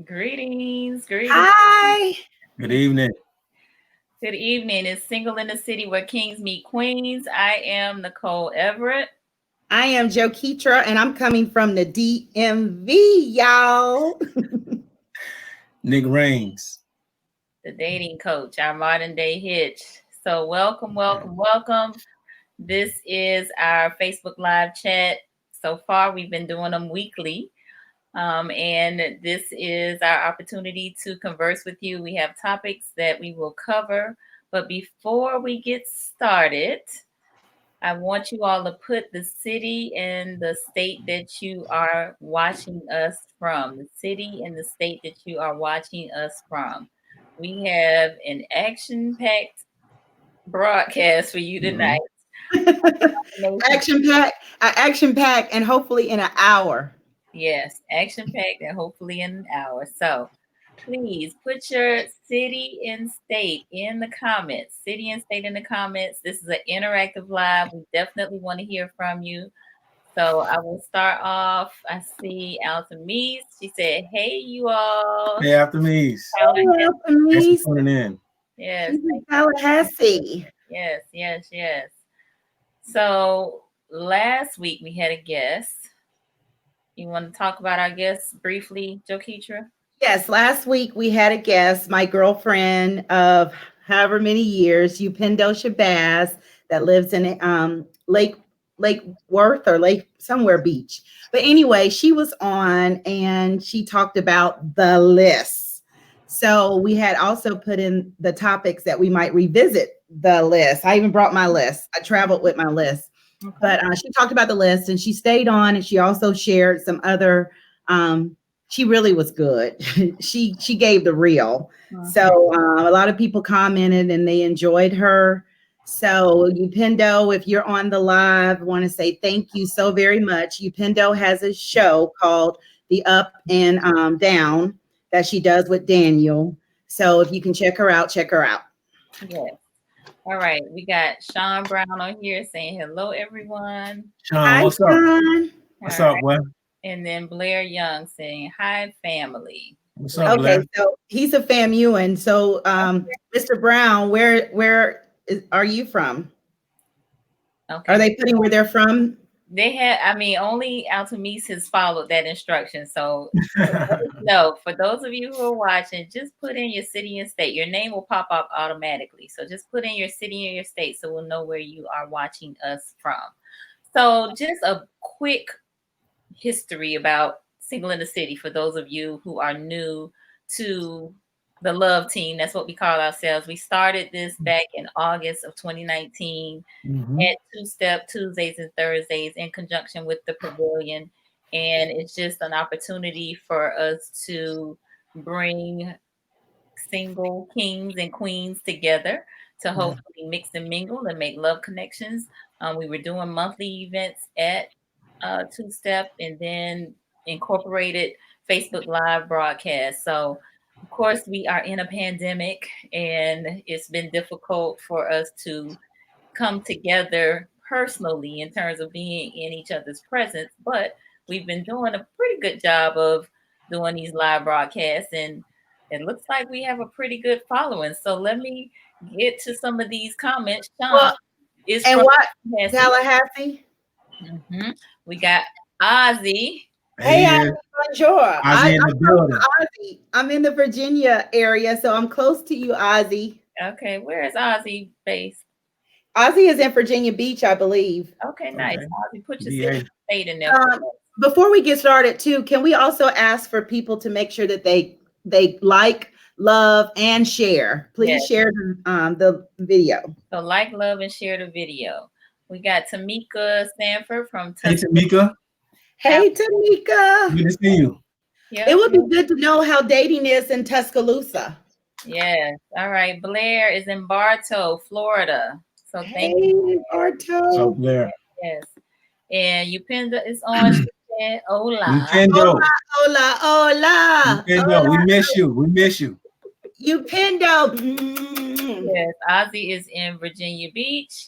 Greetings, greetings. Hi, Good evening. Good evening. It's Single in the City where Kings meet Queens. I am Nicole Everett. I am Joe Keetra, and I'm coming from the DMV, y'all. Nick Rains. The dating coach, our modern day hitch. So, welcome, welcome, welcome. This is our Facebook Live chat. So far, we've been doing them weekly. And this is our opportunity to converse with you. We have topics that we will cover. But before we get started, I want you all to put the city and the state that you are watching us from. The city and the state that you are watching us from. We have an action packed broadcast for you tonight. action pack, and hopefully in an hour. Yes, action packed and hopefully in an hour. So please put your city and state in the comments. City and state in the comments. This is an interactive live. We definitely want to hear from you. So I will start off. I see Altamise. She said, "Hey, you all." Hey, after me. Welcome, Thanks niece. for tuning in. Yes, She's in thank you. Tallahassee. Yes, yes, yes. So last week we had a guest. You want to talk about our guest briefly, Jokitra? Yes, last week we had a guest, my girlfriend of however many years, Upendo Shabazz, that lives in Lake Worth or Lake somewhere beach. But anyway, she was on and she talked about the list. So we had also put in the topics that we might revisit the list. I even brought my list. I traveled with my list. Okay. But she talked about the list and she stayed on and she also shared some other she really was good. she gave the real. So a lot of people commented and they enjoyed her. So Upendo, if you're on the live, I want to say thank you so very much. Upendo has a show called The Up and Down that she does with Daniel. So if you can check her out, check her out. Yes. All right. We got Sean Brown on here saying hello, everyone. Sean, Hi, what's up? Sean. What's All up, right. boy? And then Blair Young saying hi, family. What's up, Okay, Blair? so he's a FAMU, so Mr. Brown, are you from? Okay. Are they putting where they're from? They had, I mean, only Altamise has followed that instruction. So, no, for those of you who are watching, just put in your city and state. Your name will pop up automatically. So, just put in your city and your state so we'll know where you are watching us from. So, just a quick history about Single in the City for those of you who are new to the Love Team. That's what we call ourselves. We started this back in August of 2019 at Two Step Tuesdays and Thursdays in conjunction with the Pavilion. And it's just an opportunity for us to bring single kings and queens together to hopefully mix and mingle and make love connections. We were doing monthly events at Two Step and then incorporated Facebook Live broadcast. So, of course, we are in a pandemic and it's been difficult for us to come together personally in terms of being in each other's presence, but we've been doing a pretty good job of doing these live broadcasts and it looks like we have a pretty good following. So let me get to some of these comments. Sean Well, is and from what Tallahassee. Tallahassee? We got Ozzy. Hey, Hey, Ozzy, bonjour. Ozzy in I'm the close building. to Ozzy. I'm in the Virginia area, so I'm close to you, Ozzy. Okay, where is Ozzy based? Ozzy is in Virginia Beach, I believe. Okay, nice. Okay. Ozzy, put your VA. city and state in there for us. Before we get started, too, can we also ask for people to make sure that they like, love, and share? Please Yes. share the video. So like, love, and share the video. We got Tamika Sanford from Hey, Tuscaloosa. Tamika. Hey, Tamika. Good to see you. Yep. It would be good to know how dating is in Tuscaloosa. Yes. All right. Blair is in Bartow, Florida. So thank Hey, you. So, Barto. Blair. Yes. And Upenda is on. She said, hola. Upendo. Hola, hola, Upendo. hola. We miss you. We miss you. Upendo. Mm. Yes. Ozzy is in Virginia Beach.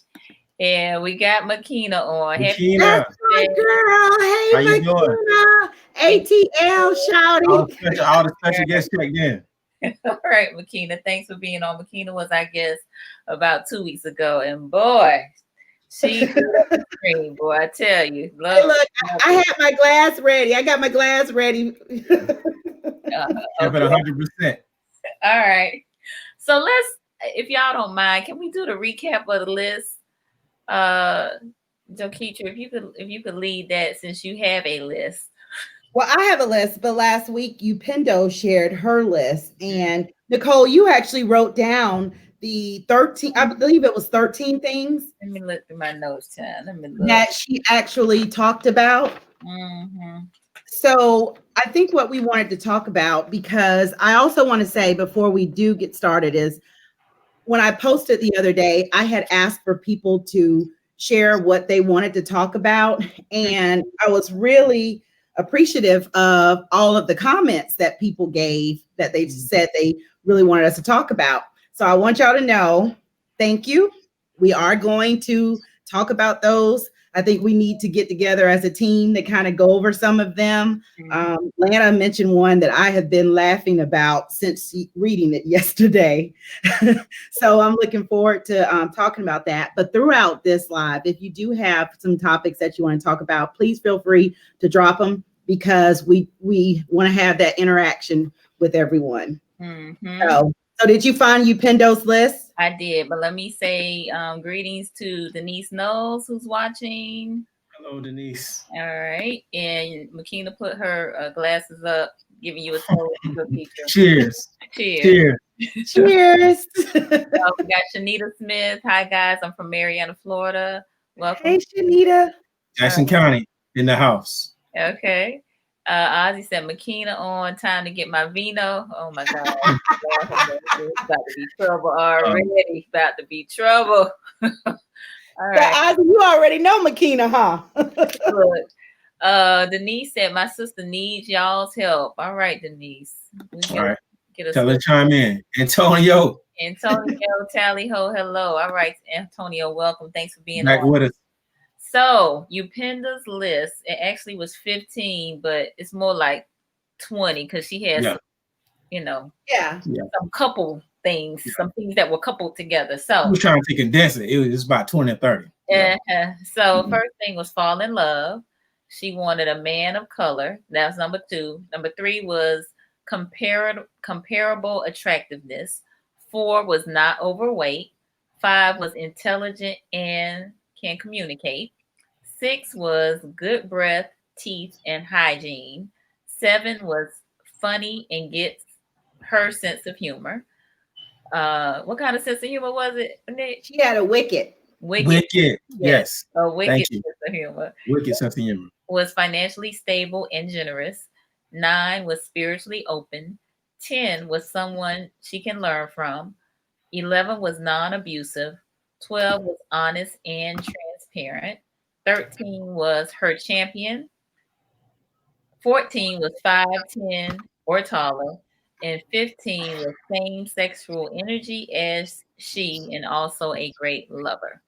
And we got Makina on. Happy Makina, That's my birthday. girl. how Hey, you doing? Makina. Thank ATL, All shouty. the special guests checked in. All right, Makina. Thanks for being on. Makina was our guest about 2 weeks ago. And boy, she lit up the screen, boy. I tell you. Hey, Love look, love I it. had my glass ready. I got my glass ready. Kept it Okay. 100%. All right. So let's, if y'all don't mind, can we do the recap of the list? Jokeetra, if you could lead that since you have a list. Well, I have a list, but last week Upendo shared her list. And Nicole, you actually wrote down the 13, I believe it was 13 things Let me look through my notes, Tim. Let me look. that she actually talked about. Mm-hmm. So I think what we wanted to talk about, because I also want to say before we do get started, is when I posted the other day, I had asked for people to share what they wanted to talk about. And I was really appreciative of all of the comments that people gave that they said they really wanted us to talk about. So I want y'all to know, thank you. We are going to talk about those. I think we need to get together as a team to kind of go over some of them. Lana mentioned one that I have been laughing about since reading it yesterday. So I'm looking forward to talking about that. But throughout this live, if you do have some topics that you want to talk about, please feel free to drop them because we want to have that interaction with everyone. Mm-hmm. So did you find Upendo's list? I did, but let me say greetings to Denise Knowles who's watching. Hello, Denise. All right, and Makina put her glasses up, giving you a toast. Cheers. Cheers. Cheers. Cheers. We got Shanita Smith. Hi guys, I'm from Marietta, Florida. Welcome. Hey, Shanita. Jackson County in the house. Okay. Ozzy said Makina on. Time to get my vino. Oh my God. It's about to be trouble already. About to be trouble. All right. So, Ozzy, you already know Makina, huh? Look, Denise said my sister needs y'all's help. All right, Denise. All right. Get a Tell her to chime in. Antonio. Tally ho, hello. All right, Antonio, welcome. Thanks for being Back on. with us. So Upenda's list, it actually was 15, but it's more like 20 because she has, some couple things, some things that were coupled together. So I was trying to condense it. It was about 20 or 30. So first thing was fall in love. She wanted a man of color. That's number 2. Number 3 was comparable attractiveness. 4 was not overweight. 5 was intelligent and can communicate. 6 was good breath, teeth, and hygiene. 7 was funny and gets her sense of humor. What kind of sense of humor was it, Nick? She had a wicked. Wicked. Yes. A wicked Thank you. sense of humor. Wicked sense of humor. Was financially stable and generous. 9 was spiritually open. 10 was someone she can learn from. 11 was non-abusive. 12 was honest and transparent. 13 was her champion. 14 was 5'10" or taller. And 15 was same sexual energy as she and also a great lover.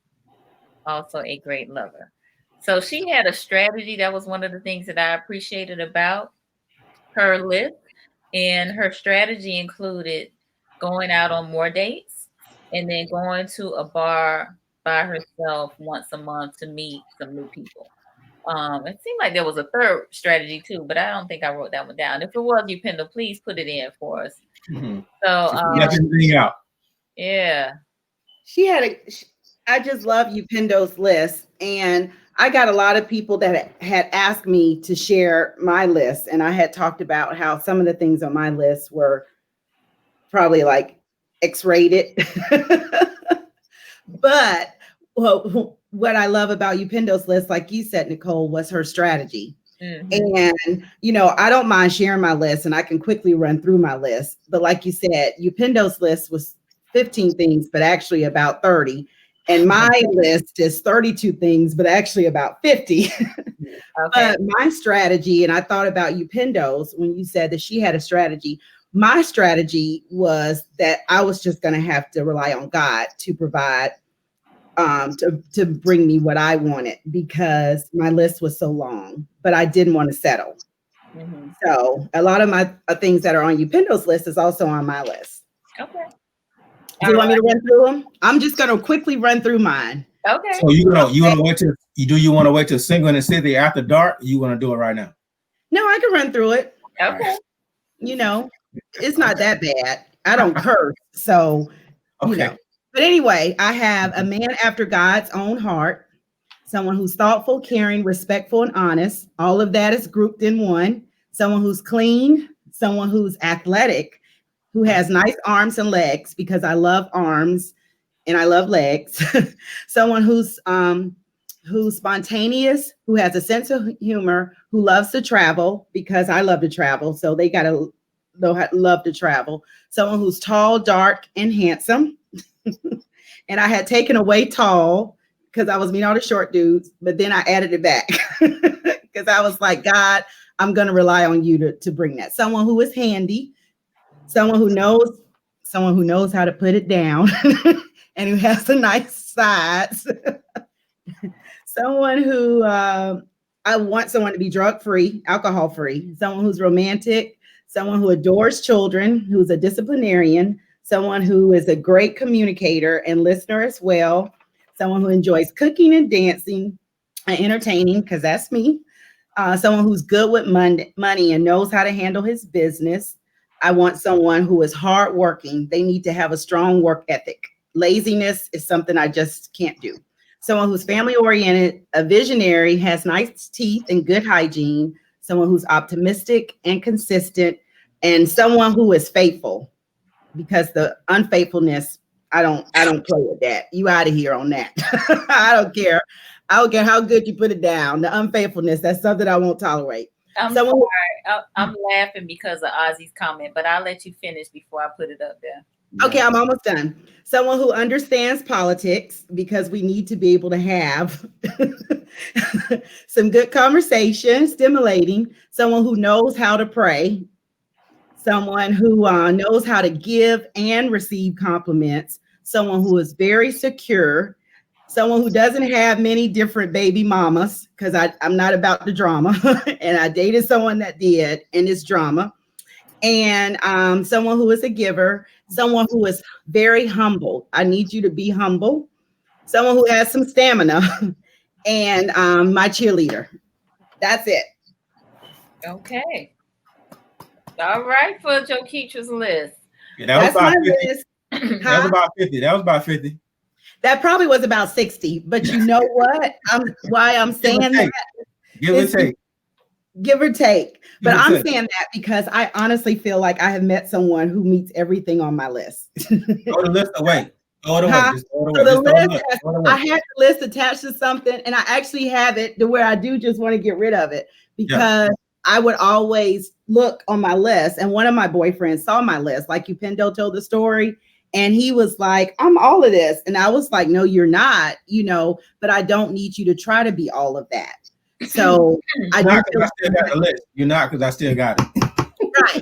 So she had a strategy. That was one of the things that I appreciated about her list. And her strategy included going out on more dates and then going to a bar by herself once a month to meet some new people. It seemed like there was a third strategy too, but I don't think I wrote that one down. If it was, Upendo, please put it in for us. Everything out. Yeah. I just love Upendo's list. And I got a lot of people that had asked me to share my list. And I had talked about how some of the things on my list were probably like X-rated. But what I love about Upendo's list, like you said, Nicole, was her strategy. And, I don't mind sharing my list and I can quickly run through my list. But like you said, Upendo's list was 15 things, but actually about 30. And my list is 32 things, but actually about 50. But my strategy, and I thought about Upendo's when you said that she had a strategy. My strategy was that I was just going to have to rely on God to provide to bring me what I wanted because my list was so long, but I didn't want to settle. So a lot of my things that are on Upendo's list is also on my list. Okay. Do you want me to run through them? I'm just going to quickly run through mine. Okay. So you want to wait till you want to wait till Single in the City after dark? You want to do it right now? No, I can run through it. Okay. You know, it's not that bad. I don't curse, so you know. But anyway, I have a man after God's own heart, someone who's thoughtful, caring, respectful, and honest. All of that is grouped in one. Someone who's clean, someone who's athletic, who has nice arms and legs, because I love arms and I love legs. Someone who's spontaneous, who has a sense of humor, who loves to travel, because I love to travel. So they got to love to travel. Someone who's tall, dark, and handsome. And I had taken away tall because I was meeting all the short dudes, but then I added it back because I was like, God, I'm going to rely on you to bring that. Someone who is handy, someone who knows how to put it down and who has a nice sides. Someone who I want someone to be drug-free, alcohol-free, someone who's romantic, someone who adores children, who's a disciplinarian, someone who is a great communicator and listener as well, someone who enjoys cooking and dancing and entertaining, because that's me, someone who's good with money and knows how to handle his business. I want someone who is hardworking. They need to have a strong work ethic. Laziness is something I just can't do. Someone who's family oriented, a visionary, has nice teeth and good hygiene, someone who's optimistic and consistent, and someone who is faithful, because the unfaithfulness, I don't play with that. You out of here on that. I don't care. I don't care how good you put it down. The unfaithfulness, that's something I won't tolerate. I'm sorry. I'm laughing because of Ozzy's comment, but I'll let you finish before I put it up there. Okay, I'm almost done. Someone who understands politics, because we need to be able to have some good conversation, stimulating. Someone who knows how to pray. Someone who knows how to give and receive compliments. Someone who is very secure. Someone who doesn't have many different baby mamas, because I'm not about the drama. And I dated someone that did, and it's drama. And someone who is a giver, someone who is very humble. I need you to be humble. Someone who has some stamina, and my cheerleader. That's it. Okay. All right, for Joe Keetra's list. Yeah, that was about 50. List. That was about 50. That was about 50. That probably was about 60. But you know what? I'm saying that. Give or take. Give or take. But I'm saying that because I honestly feel like I have met someone who meets everything on my list. Throw the list away. Throw it away. Just throw it away. So the list I had the list attached to something, and I actually have it to where I do just want to get rid of it, because I would always look on my list, and one of my boyfriends saw my list, like Upendo told the story, and he was like, I'm all of this. And I was like, no, you're not, but I don't need you to try to be all of that. So I still got the list. You're not, because I still got it. Right.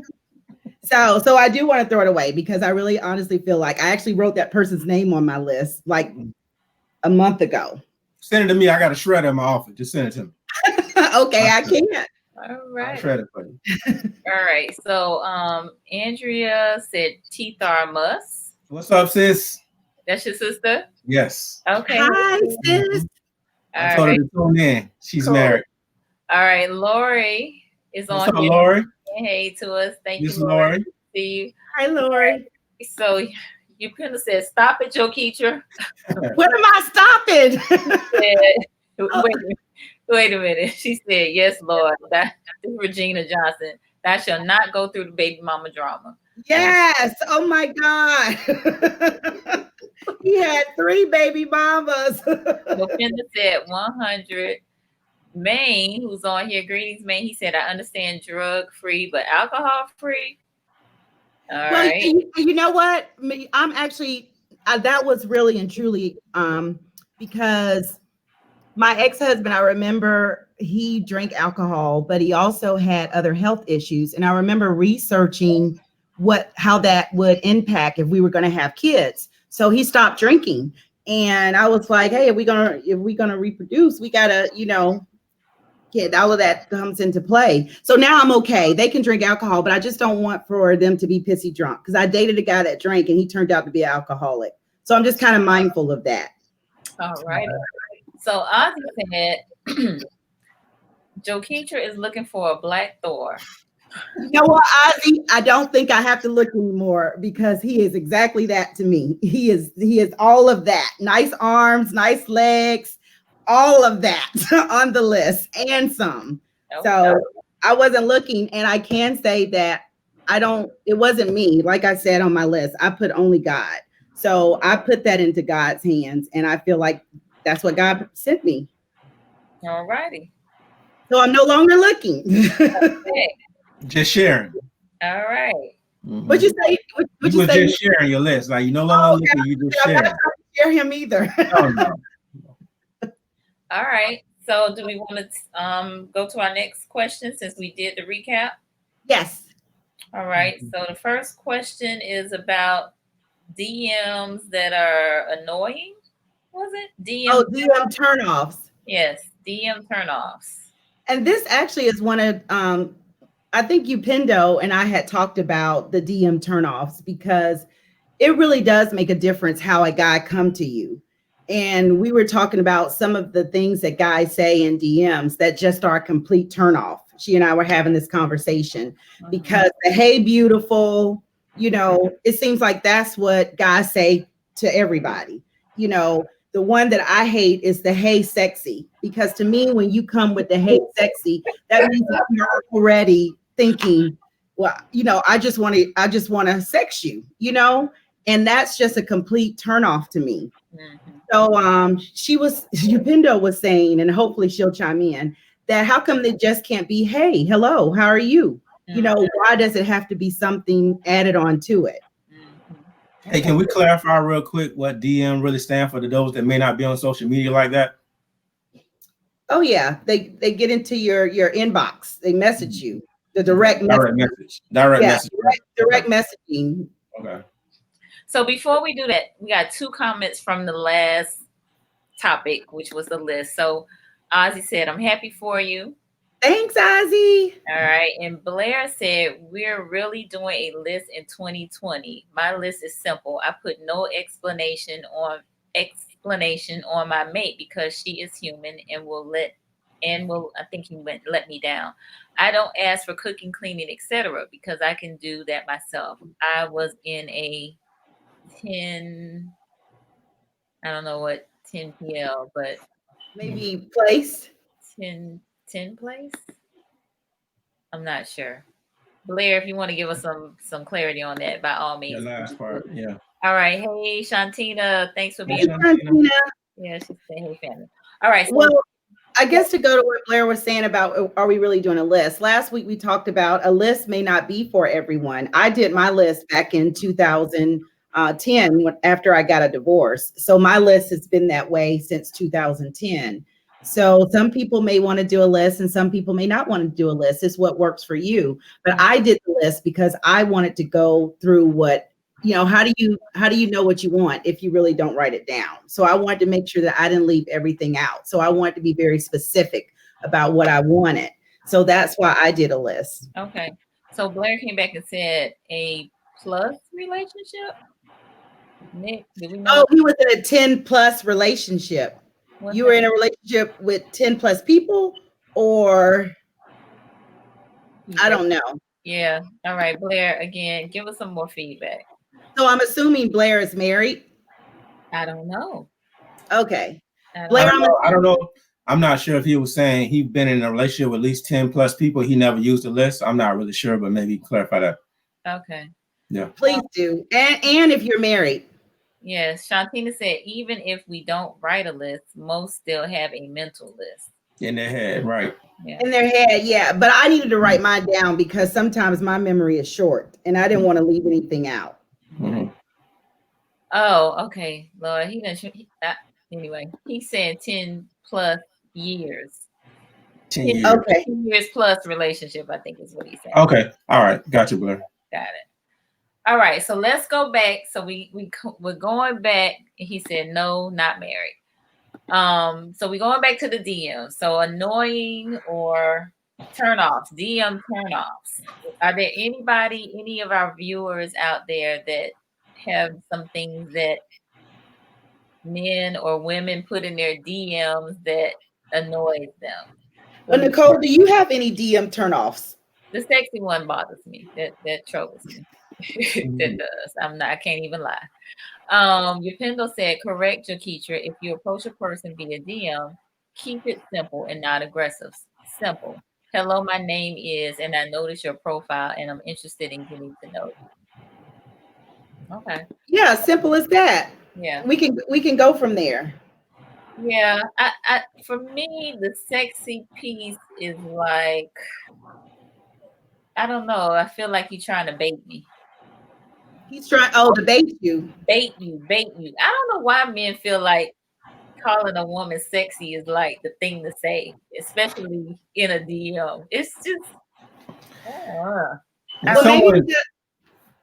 So I do want to throw it away, because I really honestly feel like I actually wrote that person's name on my list like a month ago. Send it to me. I got a shredder in my office. Just send it to me. Okay, I can't. All right. I'll shred it for you. All right. So Andrea said teeth are a must. What's up, sis? That's your sister? Yes. Okay. Hi, sis. I told her to tune in. She's married. All right. Lori is on here. Lori? Hey to us. Thank you, Lori. See you. Hi, Lori. So you could have said, stop it, Joe Keetra. What am I stopping? Wait a minute. She said, yes, Lord. That's Regina Johnson. That shall not go through the baby mama drama. Yes. Oh my God. He had 3 baby mamas. Lucinda said 100. Maine, who's on here, greetings, Maine. He said, I understand drug-free, but alcohol-free. All right. You know what? I'm actually, that was really and truly because my ex-husband, I remember he drank alcohol, but he also had other health issues. And I remember researching how that would impact if we were going to have kids. So he stopped drinking. And I was like, hey, if we're gonna reproduce, we gotta, get all of that comes into play. So now I'm okay. They can drink alcohol, but I just don't want for them to be pissy drunk because I dated a guy that drank and he turned out to be an alcoholic. So I'm just kind of mindful of that. All right. So Ozzy said, Joe Keetra is looking for a black Thor. You know what, Ozzy? I don't think I have to look anymore because he is exactly that to me. He is all of that. Nice arms, nice legs, all of that on the list and some. Okay. So I wasn't looking, and I can say that it wasn't me. Like I said on my list, I put only God. So I put that into God's hands, and I feel like that's what God sent me. All righty. So I'm no longer looking. Okay. Just sharing. All right. Mm-hmm. What'd you say? What'd you say? Just sharing your list. Like, you no longer looking, you just sharing. I'm not trying to share him either. Oh, no. All right. So do we want to go to our next question since we did the recap? Yes. All right. So the first question is about DMs that are annoying. Was it? DM turnoffs. Yes, DM turnoffs. And this actually is one of I think Upindo and I had talked about the DM turnoffs because it really does make a difference how a guy come to you. And we were talking about some of the things that guys say in DMs that just are a complete turnoff. She and I were having this conversation because the hey beautiful, it seems like that's what guys say to everybody. The one that I hate is the hey sexy, because to me, when you come with the hey sexy, that means that you're already thinking, well, I just want to sex you, and that's just a complete turnoff to me. Mm-hmm. So Upindo was saying, and hopefully she'll chime in, that how come they just can't be, hey, hello, how are you? Mm-hmm. Why does it have to be something added on to it? Hey, can we clarify real quick what DM really stand for to those that may not be on social media like that? Oh yeah, they get into your inbox. They message you. The direct message. Direct messaging. Okay. So before we do that, we got 2 comments from the last topic, which was the list. So Ozzy said, I'm happy for you. Thanks, Ozzy. All right. And Blair said, we're really doing a list in 2020. My list is simple. I put no explanation on my mate because she is human and I think he went let me down. I don't ask for cooking, cleaning, etc. because I can do that myself. I was in a 10, I don't know what 10 PL, but maybe place 10 place. I'm not sure. Blair, if you want to give us some clarity on that, by all means. The last part, yeah. All right. Hey, Shantina, thanks for being here. Shantina. Yeah, she said, hey, family. All right. So well, I guess to go to what Blair was saying about, are we really doing a list? Last week, we talked about a list may not be for everyone. I did my list back in 2010 after I got a divorce. So my list has been that way since 2010. So some people may want to do a list and some people may not want to do a list. It's what works for you. But I did the list because I wanted to go through what, how do you know what you want if you really don't write it down? So I wanted to make sure that I didn't leave everything out. So I wanted to be very specific about what I wanted. So that's why I did a list. Okay. So Blair came back and said a plus relationship. Nick, did we know? Oh, he was in a 10 plus relationship. You were in a relationship with 10 plus people, or I don't know. Yeah. All right, Blair, again, give us some more feedback. So I'm assuming Blair is married. I don't know. Okay. Blair, I don't know. I'm not sure if he was saying he'd been in a relationship with at least 10 plus people. He never used a list. I'm not really sure, but maybe clarify that. Okay. Yeah. Please do. And if you're married. Yes, Shantina said, even if we don't write a list, most still have a mental list. In their head, right. Yeah. In their head, yeah. But I needed to write mine down because sometimes my memory is short and I didn't want to leave anything out. Mm-hmm. Oh, okay. Lord, anyway, he said 10 plus years. 10 years. Okay. 10 years plus relationship, I think is what he said. Okay. All right. Got you, Blair. Got it. All right, so let's go back. So we're going back. He said no, not married. So we're going back to the DM. So annoying or turnoffs, DM turnoffs. Are there any of our viewers out there that have some things that men or women put in their DMs that annoys them? But Nicole, do you have any DM turnoffs? The sexy one bothers me. That troubles me. That does. I can't even lie. Yapendo said, correct, Jaketra. If you approach a person via DM, keep it simple and not aggressive. Simple. Hello, my name is, and I noticed your profile, and I'm interested in getting to know you. Okay. Yeah, simple as that. Yeah. We can go from there. Yeah. I for me, the sexy piece is like, I don't know. I feel like you're trying to bait me. He's trying to bait you. Bait you. I don't know why men feel like calling a woman sexy is like the thing to say, especially in a DM. It's just,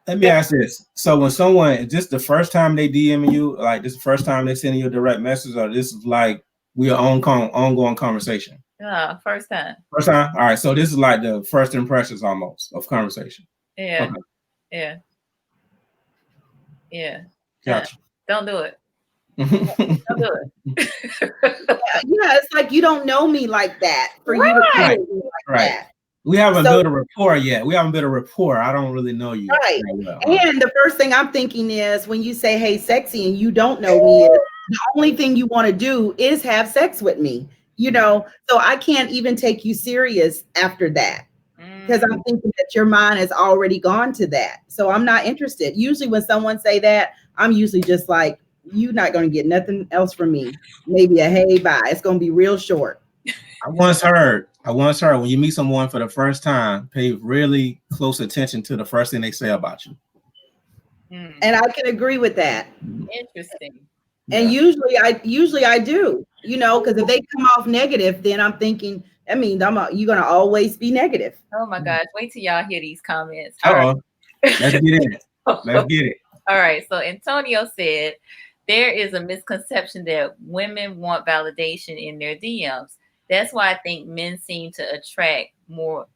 let me ask this. So when someone, is this the first time they DMing you, like this is the first time they sending you a direct message, or this is like we are ongoing conversation? First time. First time? All right. So this is like the first impressions almost of conversation. Yeah. Okay. Yeah. Gotcha. Don't do it. Don't do it. Yeah, it's like you don't know me like that for you to call me like that. We haven't built a rapport yet. I don't really know you. Right. Well, and the first thing I'm thinking is when you say, hey, sexy, and you don't know me, is the only thing you want to do is have sex with me, so I can't even take you serious after that because I'm thinking that your mind has already gone to that. So I'm not interested. Usually when someone say that, I'm usually just like, you're not going to get nothing else from me. Maybe a hey, bye. It's going to be real short. I once heard when you meet someone for the first time, pay really close attention to the first thing they say about you. And I can agree with that. Interesting. And usually I do, because if they come off negative, then I'm thinking, I mean, you're going to always be negative. Oh my gosh. Wait till y'all hear these comments. Let's get it. Let's get it. All right. So Antonio said, there is a misconception that women want validation in their DMs. That's why I think men seem to attach more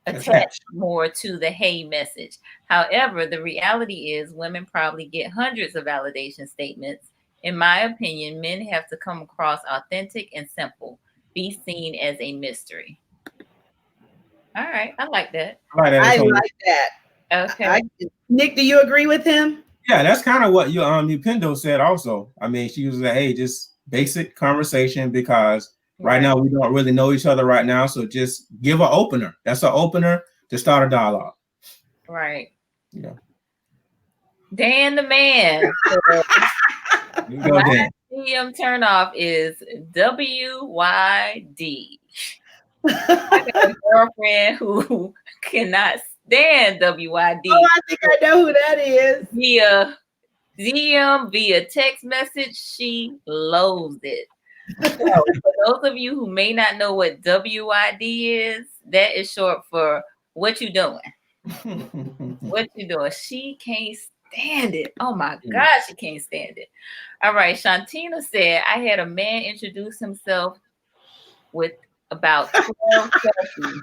to the hey message. However, the reality is women probably get hundreds of validation statements. In my opinion, men have to come across authentic and simple. Be seen as a mystery. All right. I like that. I like that. Okay. Nick, do you agree with him? Yeah, that's kind of what Upendo said also. I mean, she was like, hey, just basic conversation because right now we don't really know each other right now. So just give an opener. That's an opener to start a dialogue. Right. Yeah. Dan the man. My DM turnoff is WYD. I got a girlfriend who cannot stand WYD. Oh, I think I know who that is. Via DM, via text message, she loathes it. So, for those of you who may not know what WYD is, that is short for what you doing. What you doing? She can't stand it. Oh my gosh, she can't stand it. All right, Shantina said, I had a man introduce himself with about 12 selfies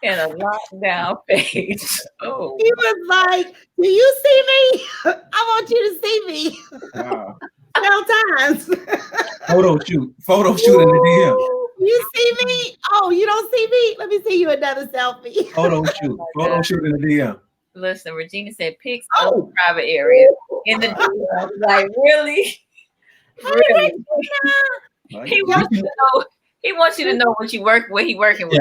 and a lockdown page. Oh, he was like, do you see me? I want you to see me. Wow. 12 times. Photo shoot in the DM. You see me? Oh, you don't see me? Let me see you another selfie. Photo shoot in the DM. Listen, Regina said pics of the private area in the DM. Like, really? Really? He wants you to know what he working with.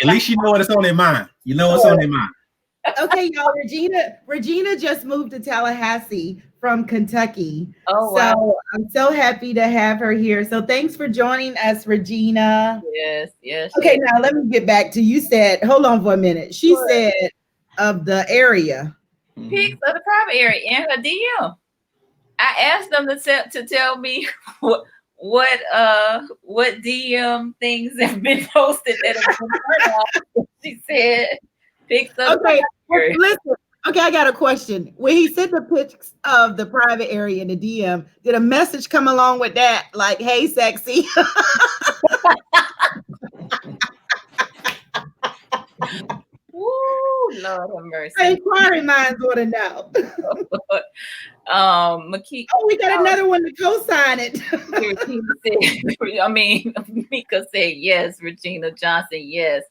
At least you know what's on their mind. You know what's on their mind. Okay, y'all. Regina just moved to Tallahassee from Kentucky. Oh, wow. So I'm so happy to have her here. So thanks for joining us, Regina. Yes. Okay, now let me get back to you said, hold on for a minute. She said of the area. Pics of the private area in her DM. I asked them to tell me what DM things have been posted that have been turned off. She said pics of listen. Okay, I got a question. When he sent the pics of the private area in the DM, did a message come along with that? Like, hey, sexy. Woo, Lord have mercy. Inquiring minds want to know. McKee, Oh, we got another one to co-sign it. Regina said, I mean, Mika said yes. Regina Johnson, yes.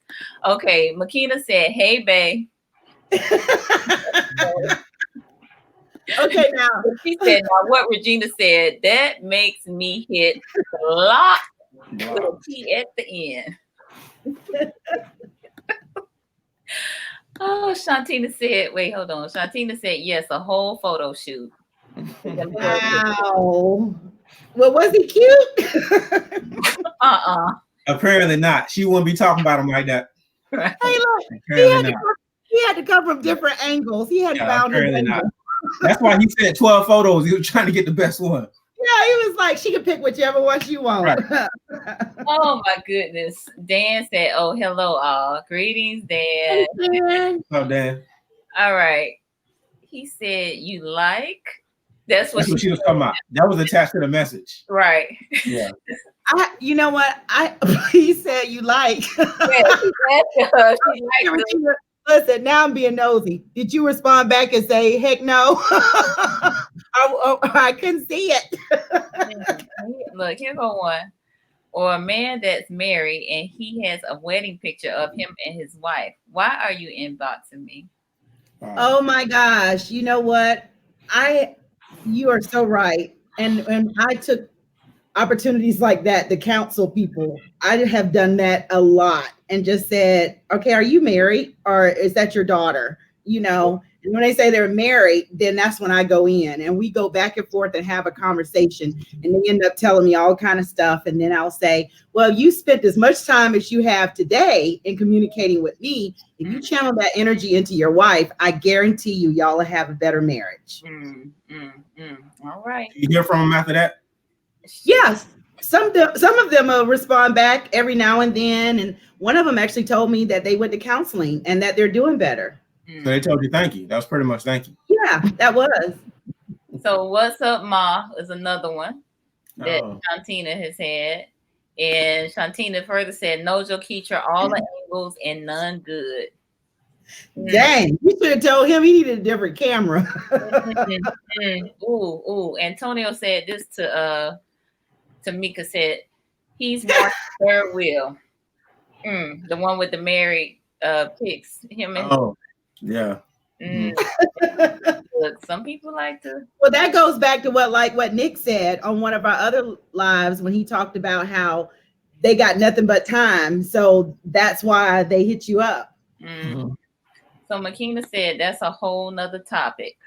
Okay, Makina said, hey, babe. Okay, now. She said, now what Regina said, that makes me hit block with a T at the end. Oh, Shantina said, wait, hold on. Shantina said, yes, a whole photo shoot. Wow. Well, was he cute? Apparently not. She wouldn't be talking about him like that. Right. Hey, look, he had to come from different angles. He had found his angle. Not. That's why he said 12 photos. He was trying to get the best one. Yeah, he was like, she can pick whichever one she wants. Right. Oh my goodness. Dan said, oh, hello all. Greetings, Dan. Oh, Dan. All right. He said, you like? That's what she was talking about. That was attached to the message. Right. Yeah. You know what? He said you like. Listen, now I'm being nosy. Did you respond back and say, heck no? I couldn't see it. Look, here go one. Or a man that's married and he has a wedding picture of him and his wife. Why are you inboxing me? Oh my gosh. You know what? You are so right. And I took opportunities like that to counsel people. I have done that a lot and just said, okay, are you married or is that your daughter? You know, and when they say they're married, then that's when I go in and we go back and forth and have a conversation, and they end up telling me all kind of stuff. And then I'll say, well, you spent as much time as you have today in communicating with me. If you channel that energy into your wife, I guarantee you, y'all will have a better marriage. All right. You hear from them after that? Yes. Some of them will respond back every now and then. And one of them actually told me that they went to counseling and that they're doing better. So they told you thank you. That was pretty much thank you. Yeah, that was. So what's up, Ma, is another one that Shantina has had. And Shantina further said, no, Jokeetra, all the angles and none good. Dang, you should have told him he needed a different camera. Ooh. Antonio said this to Mika, said he's more third wheel. The one with the married pics. Him and yeah. Look, some people like to. Well, that goes back to what Nick said on one of our other lives when he talked about how they got nothing but time. So that's why they hit you up. So Makina said that's a whole nother topic.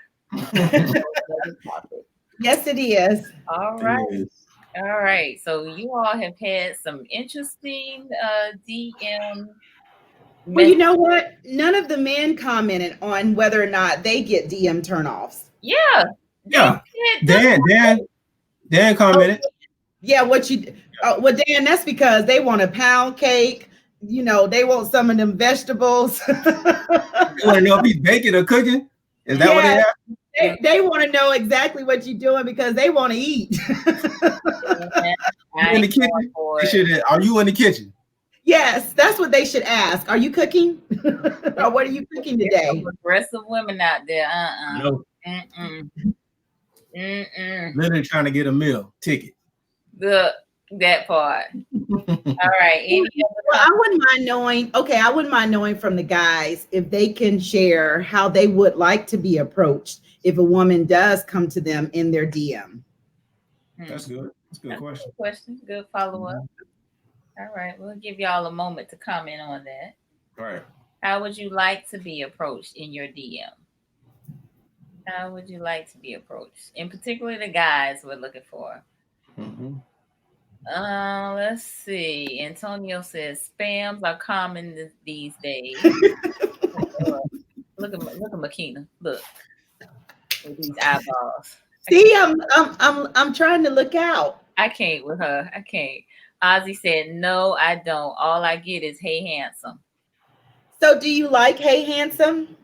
Yes, it is. All right. All right. So you all have had some interesting DM. Well, you know what? None of the men commented on whether or not they get DM turnoffs. Yeah. Dan commented. Yeah, well, Dan, that's because they want a pound cake. You know, they want some of them vegetables. You want to know if he's baking or cooking? Is that what they have? They want to know exactly what you're doing because they want to eat. You in the kitchen? Are you in the kitchen? Yes, that's what they should ask. Are you cooking? Or what are you cooking today? Aggressive women out there. No. Literally trying to get a meal ticket. That part. All right. Well, I wouldn't mind knowing. Okay, I wouldn't mind knowing from the guys if they can share how they would like to be approached if a woman does come to them in their DM. That's good. That's a good question. Good question. Good follow up. All right, we'll give y'all a moment to comment on that. All right. How would you like to be approached in your DM? How would you like to be approached? In particular, the guys we're looking for. Let's see. Antonio says spams are common these days. Look at Makina. Look with these eyeballs. See, I'm trying to look out. I can't with her. I can't. Ozzy said, no, I don't. All I get is hey handsome. So do you like hey handsome?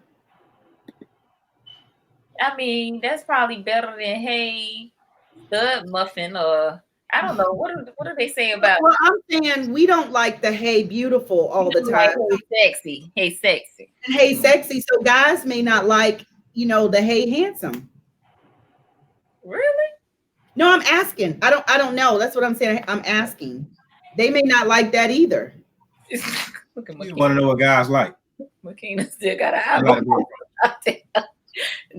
I mean, that's probably better than hey, stud muffin, or I don't know. What do they say about Well, I'm saying we don't like the hey beautiful all the like time. hey sexy, hey sexy? And hey sexy. So guys may not like, the hey handsome. Really? No, I'm asking. I don't know. That's what I'm saying. I'm asking. They may not like that either. Look at You want to Makina. know what guys like. Makina still got an They like eyeball.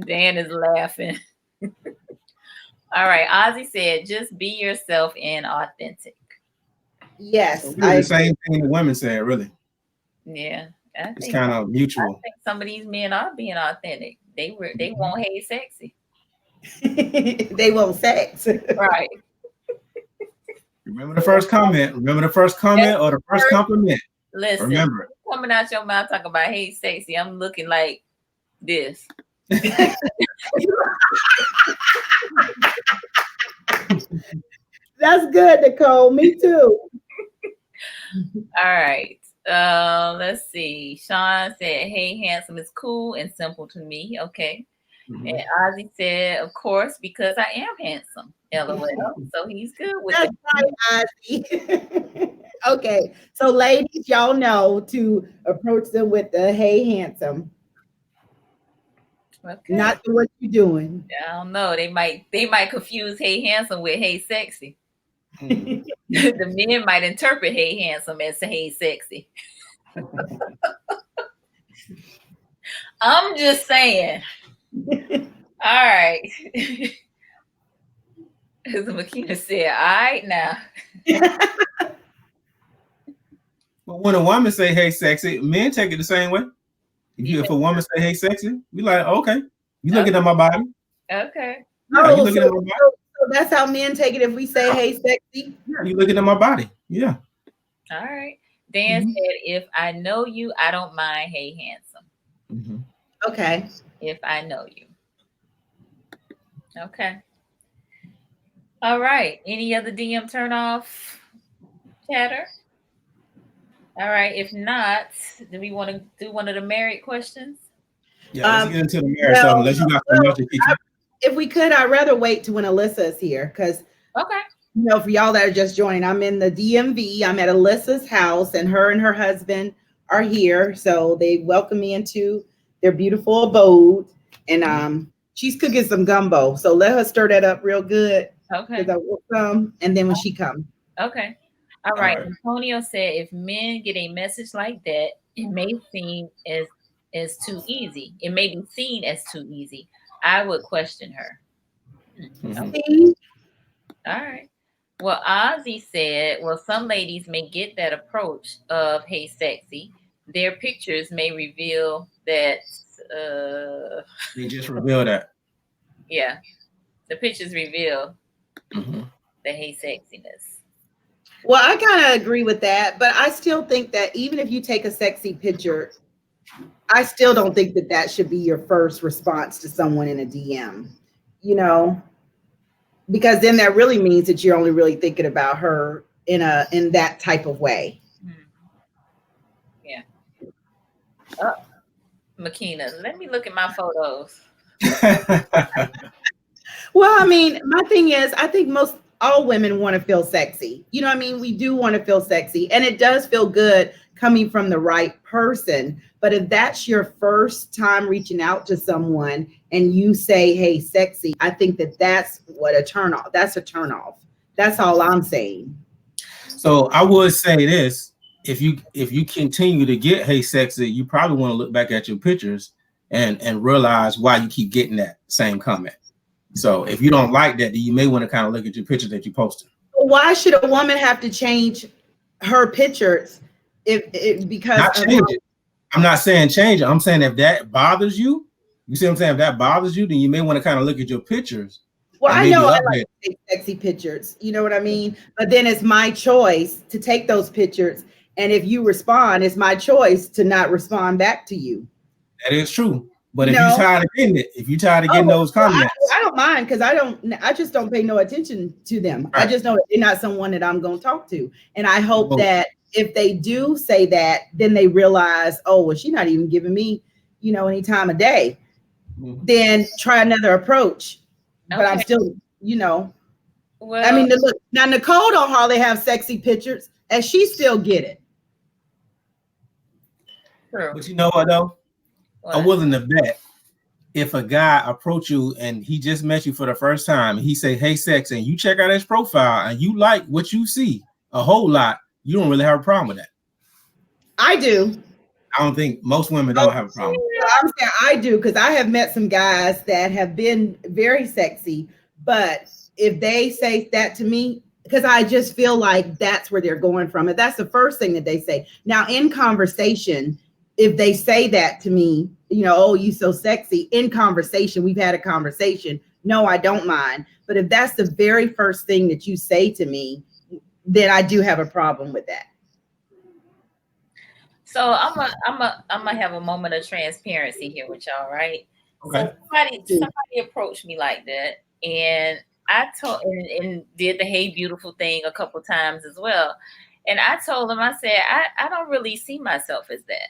Dan is laughing. All right. Ozzy said, just be yourself and authentic. Yes, really the same thing the women said, really. Yeah. It's kind of mutual. I think some of these men are being authentic. They won't hate sexy. they won't sex. Right. Remember the first comment. Remember the first comment or the first compliment. Listen, remember it. Coming out your mouth talking about hate sexy. I'm looking like this. That's good, Nicole. Me too. All right. Let's see. Sean said, hey, handsome is cool and simple to me. Okay. Mm-hmm. And Ozzy said, of course, because I am handsome. LOL. So he's good with That's right, Ozzy. Okay. So ladies, y'all know to approach them with the hey handsome. Okay. Not what you doing. I don't know. They might confuse hey handsome with hey sexy. The men might interpret hey handsome as hey sexy. I'm just saying. All right. As Makina said, all right now. But when a woman say hey sexy, men take it the same way. If a woman say hey sexy, we like, okay. You looking at my body. Okay. Yeah, you looking at my body. So that's how men take it if we say hey sexy. Yeah, you looking at my body. Yeah. All right. Dan said, if I know you, I don't mind hey handsome. Okay. If I know you. Okay. All right. Any other DM turn off chatter? All right. If not, do we want to do one of the married questions? Yeah, let's get into the married stuff. Unless you got something else to teach. If we could, I'd rather wait to when Alyssa is here because for y'all that are just joining, I'm in the DMV. I'm at Alyssa's house, and her husband are here. So they welcome me into their beautiful abode. And she's cooking some gumbo. So let her stir that up real good. Okay. Because I will come, and then when she comes. Okay. All right. Antonio said, if men get a message like that, it may seem as too easy. It may be seen as too easy. I would question her. Okay. All right. Well, Ozzy said, well, some ladies may get that approach of hey sexy. Their pictures may reveal that they just reveal that. Yeah. The pictures reveal the hey sexiness. Well, I kind of agree with that, but I still think that even if you take a sexy picture, I still don't think that that should be your first response to someone in a DM, because then that really means that you're only really thinking about her in that type of way. Yeah. Oh, Makina, let me look at my photos. Well, I mean, my thing is, I think all women want to feel sexy. You know what I mean? We do want to feel sexy, and it does feel good coming from the right person. But if that's your first time reaching out to someone and you say, hey, sexy, I think that's what a turnoff. That's a turnoff. That's all I'm saying. So I would say this. If you continue to get hey sexy, you probably want to look back at your pictures and realize why you keep getting that same comment. So if you don't like that, then you may want to kind of look at your picture that you posted. Why should a woman have to change her pictures because not change it? I'm not saying change it. I'm saying if that bothers you, you see what I'm saying? If that bothers you, then you may want to kind of look at your pictures. Well, I know I like to take sexy pictures. You know what I mean? But then it's my choice to take those pictures. And if you respond, it's my choice to not respond back to you. That is true. But if you're tired of getting it, if you're tired of getting those comments, I don't mind because I just don't pay no attention to them. Right. I just know that they're not someone that I'm going to talk to. And I hope that if they do say that, then they realize, oh, well, she's not even giving me, any time of day. then try another approach. But I'm still, Well, I mean, look, now Nicole don't hardly have sexy pictures, and she still get it. True. But you know what though? I'm willing to bet if a guy approach you and he just met you for the first time, and he say, "Hey, sex," and you check out his profile and you like what you see a whole lot, you don't really have a problem with that. I do. I don't think most women don't have a problem. I'm saying I do, because I have met some guys that have been very sexy, but if they say that to me, because I just feel like that's where they're going from, and that's the first thing that they say. Now, in conversation, if they say that to me, oh, you so sexy, in conversation, we've had a conversation, no, I don't mind. But if that's the very first thing that you say to me, then I do have a problem with that. So I'm gonna have a moment of transparency here with y'all, right? Okay. So somebody approached me like that, and I told and did the "Hey Beautiful" thing a couple times as well. And I told them, I said, I don't really see myself as that.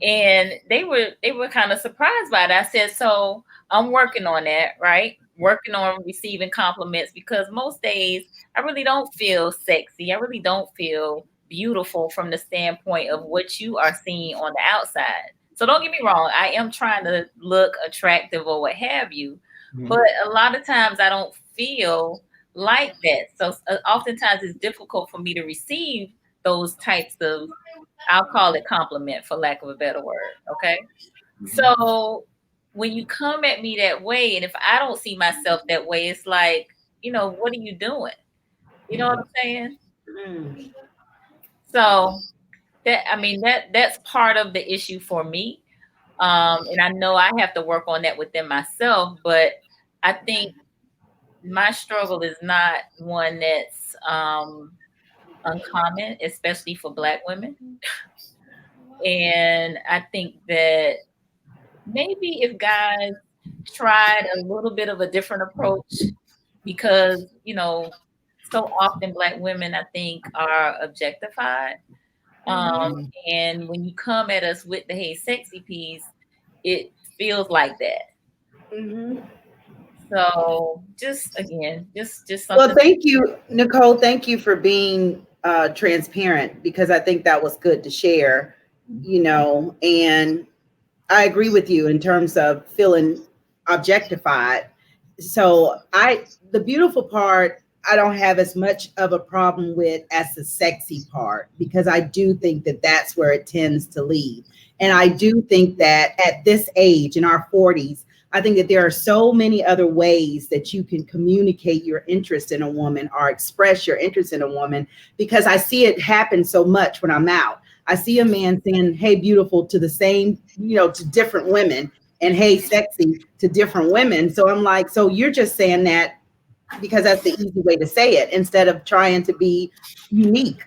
And they were kind of surprised by it. I said, so I'm working on that, right? Working on receiving compliments, because most days I really don't feel sexy. I really don't feel beautiful from the standpoint of what you are seeing on the outside. So don't get me wrong, I am trying to look attractive or what have you, but a lot of times I don't feel like that. So oftentimes it's difficult for me to receive those types of, I'll call it compliment for lack of a better word. Okay. So when you come at me that way, and if I don't see myself that way, it's like, what are you doing? You know what I'm saying? So that's part of the issue for me. And I know I have to work on that within myself, but I think my struggle is not one that's uncommon, especially for Black women. And I think that maybe if guys tried a little bit of a different approach, because, so often Black women, I think, are objectified. And when you come at us with the "Hey Sexy" piece, it feels like that. So just again, just something. Well, thank you, Nicole. Thank you for being transparent, because I think that was good to share, and I agree with you in terms of feeling objectified. So the beautiful part, I don't have as much of a problem with as the sexy part, because I do think that that's where it tends to lead. And I do think that at this age, in our 40s, I think that there are so many other ways that you can communicate your interest in a woman or express your interest in a woman, because I see it happen so much when I'm out. I see a man saying, "Hey, beautiful" to the same, to different women, and "Hey, sexy" to different women. So I'm like, so you're just saying that because that's the easy way to say it, instead of trying to be unique,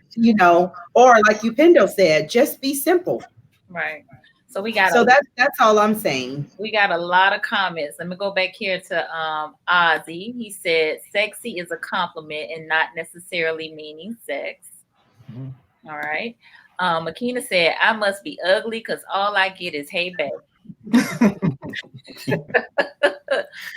or like Upendo said, just be simple. Right. So that's all I'm saying. We got a lot of comments. Let me go back here to Ozzy. He said, "Sexy is a compliment and not necessarily meaning sex." All right. Makina said, "I must be ugly because all I get is hey babe."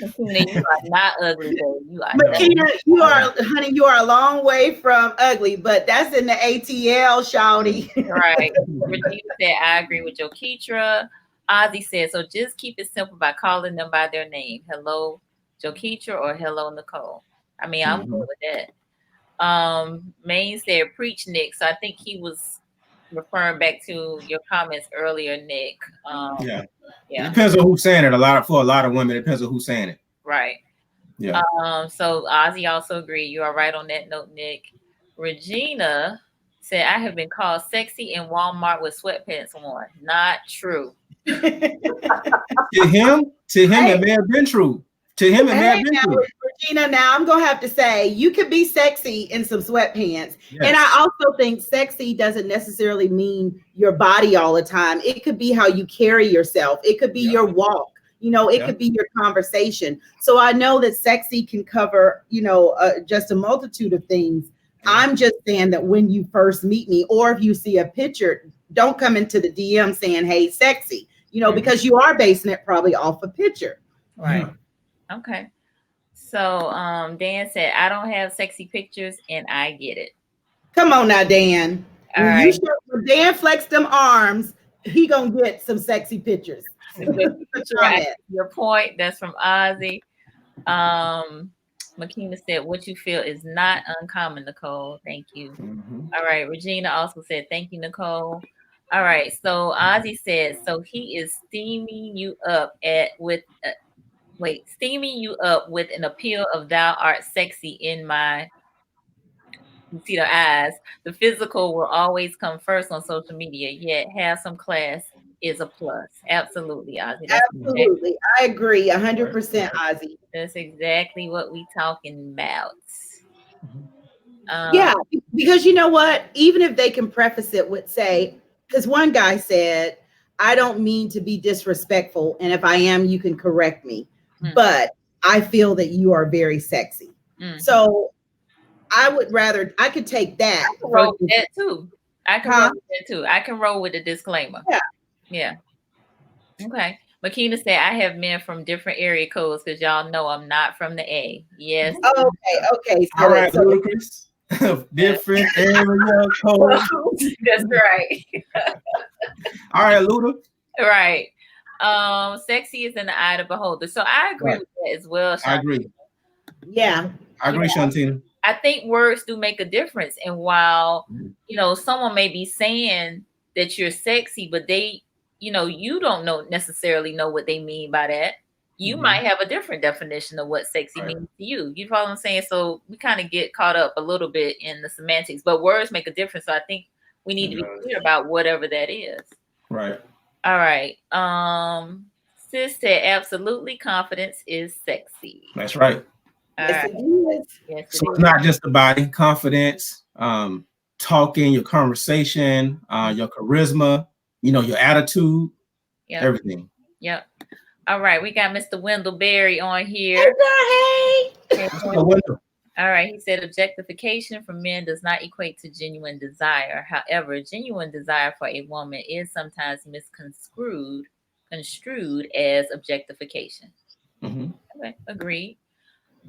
Makina, you are not ugly, babe. You are Makina, honey, you are a long way from ugly, but that's in the ATL, shawty. Right. Regina said, "I agree with Jokitra." Ozzy said, "So just keep it simple by calling them by their name. Hello, Jokitra, or hello, Nicole." I mean, I'm good with that. Maine said, "Preach, Nick." So I think he was referring back to your comments earlier, Nick. Yeah. It depends on who's saying it. For a lot of women, it depends on who's saying it. Right. Yeah. So Ozzy also agreed. You are right on that note, Nick. Regina said, "I have been called sexy in Walmart with sweatpants on." Not true. To him, it may have been true. To him, it may have been true. Regina, now I'm gonna have to say, you could be sexy in some sweatpants. Yes. And I also think sexy doesn't necessarily mean your body all the time. It could be how you carry yourself. It could be your walk. It could be your conversation. So I know that sexy can cover, just a multitude of things. I'm just saying that when you first meet me, or if you see a picture, don't come into the DM saying, "Hey, sexy," you know, because you are basing it probably off a picture. Right. Okay. So Dan said, I don't have sexy pictures and I get it. Come on now, Dan. All When right. when Dan flex them arms, he gonna get some sexy pictures. Your point. That's from Ozzy. Makina said, what you feel is not uncommon, Nicole. Thank you. All right. Regina also said, thank you, Nicole. All right. So Ozzy said, so he is steaming you up steaming you up with an appeal of thou art sexy in my, you see the eyes. The physical will always come first on social media, yet have some class is a plus. Absolutely, Ozzy. Absolutely. I agree 100%, Ozzy. That's exactly what we talking about. Yeah, because you know what? Even if they can preface it with say, because one guy said, I don't mean to be disrespectful, and if I am, you can correct me. But I feel that you are very sexy. So I would rather, I could take that. I can roll with that too. I can roll with the disclaimer. Yeah. Okay. Makina said, I have men from different area codes because y'all know I'm not from the A. Yes. Okay. So all right, Lucas. Different area codes. That's right. All right, Luda. Right. Sexy is in the eye of the beholder. So I agree with that as well, Shantina. I agree. Yeah. I agree, Shantina. I think words do make a difference. And while, you know, someone may be saying that you're sexy, but they, you know, you don't necessarily know what they mean by that. You might have a different definition of what sexy means to you. You follow what I'm saying? So we kind of get caught up a little bit in the semantics, but words make a difference. So I think we need to be clear about whatever that is. Right. All right. Sis said, absolutely, confidence is sexy. That's right. Yes, it is. Yes, so it's not just the body, confidence, talking, your conversation, your charisma, you know, your attitude, everything. Yep. All right, we got Mr. Wendell Berry on here. Hey. All right, he said objectification for men does not equate to genuine desire. However, genuine desire for a woman is sometimes misconstrued as objectification. Okay, agreed.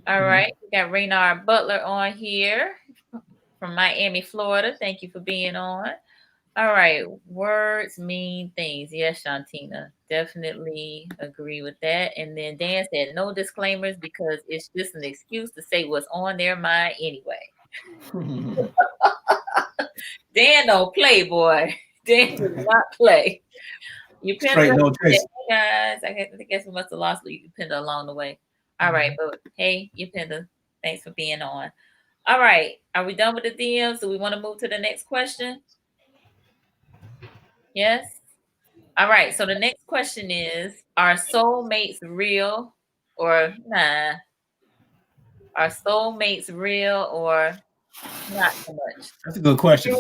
All right, we got Raynard Butler on here from Miami, Florida. Thank you for being on. All right, words mean things. Yes, Shantina, definitely agree with that. And then Dan said no disclaimers because it's just an excuse to say what's on their mind anyway. Dan don't play, boy. Dan does not play. You pinned guys. I guess we must have lost you pinned along the way. All right, but hey, you pinned. Thanks for being on. All right, are we done with the DMs? Do we want to move to the next question? Yes. All right. So the next question is, are soulmates real or nah? Are soulmates real or not so much? That's a good question.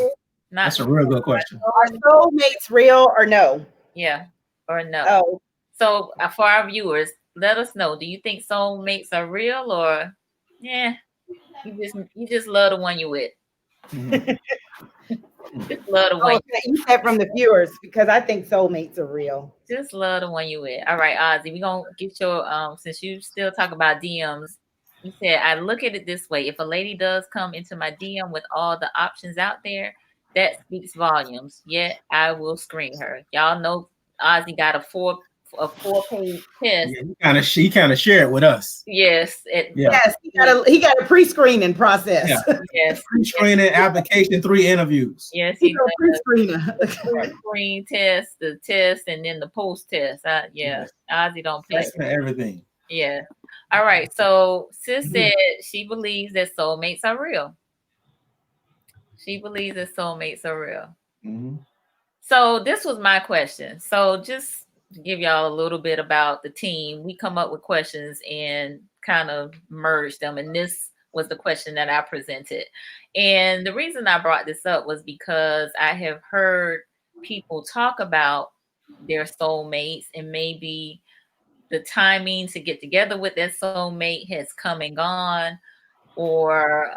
That's a real good question. Are soulmates real or no? Yeah, or no. Oh. So for our viewers, let us know. Do you think soulmates are real or yeah, you just love the one you with? Just love the one. You said from the viewers because I think soulmates are real. Just love the one you with. All right, Ozzy, we're gonna get your since you still talk about DMs. You said I look at it this way: if a lady does come into my DM with all the options out there, that speaks volumes. Yet I will screen her. Y'all know Ozzy got a 4-page test. Yeah, he kind of shared it with us. Yes. Yes, he got a pre-screening process. Yeah. Yes. Pre-screening application, 3 interviews. Yes, he got pre-screener. Screen test, the test, and then the post test. Ozzy don't play everything. Yeah. All right. So sis said she believes that soulmates are real. She believes that soulmates are real. So this was my question. So just to give y'all a little bit about the team, we come up with questions and kind of merge them. And this was the question that I presented. And the reason I brought this up was because I have heard people talk about their soulmates and maybe the timing to get together with their soulmate has come and gone, or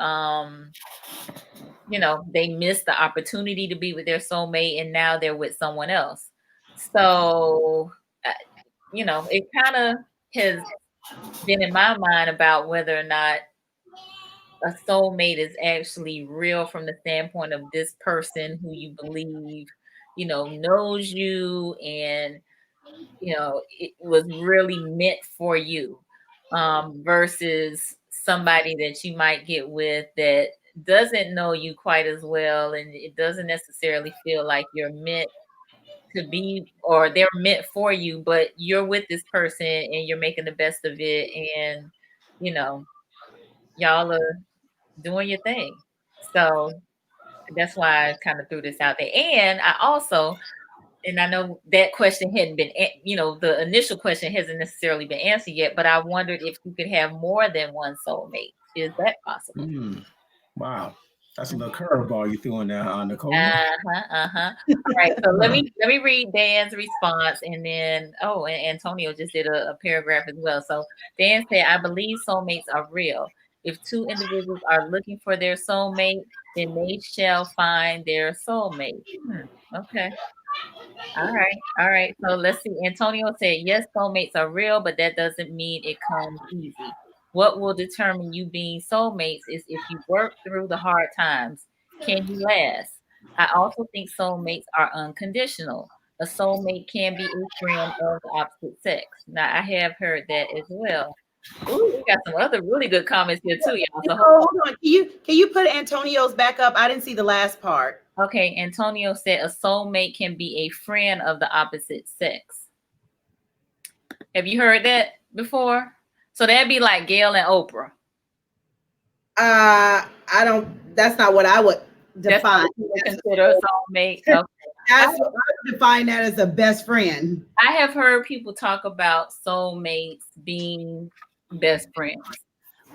you know, they missed the opportunity to be with their soulmate and now they're with someone else. So, it kind of has been in my mind about whether or not a soulmate is actually real from the standpoint of this person who you believe, knows you and, it was really meant for you, versus somebody that you might get with that doesn't know you quite as well and it doesn't necessarily feel like you're meant to be or they're meant for you, but you're with this person and you're making the best of it and, y'all are doing your thing. So that's why I kind of threw this out there. And I know that question hadn't been, the initial question hasn't necessarily been answered yet, but I wondered if you could have more than one soulmate. Is that possible? Wow. That's a little curveball you threw in there, Nicole. All right. So let me read Dan's response, and then and Antonio just did a paragraph as well. So Dan said, "I believe soulmates are real. If two individuals are looking for their soulmate, then they shall find their soulmate." Okay. All right. So let's see. Antonio said, yes, soulmates are real, but that doesn't mean it comes easy. What will determine you being soulmates is if you work through the hard times. Can you last? I also think soulmates are unconditional. A soulmate can be a friend of the opposite sex. Now, I have heard that as well. Ooh, we got some other really good comments here too, y'all. So hold on. Can you put Antonio's back up? I didn't see the last part. Okay, Antonio said a soulmate can be a friend of the opposite sex. Have you heard that before? So that'd be like Gail and Oprah. I don't. That's not what I would define. Consider a soulmate. Okay. I would define that as a best friend. I have heard people talk about soulmates being best friends.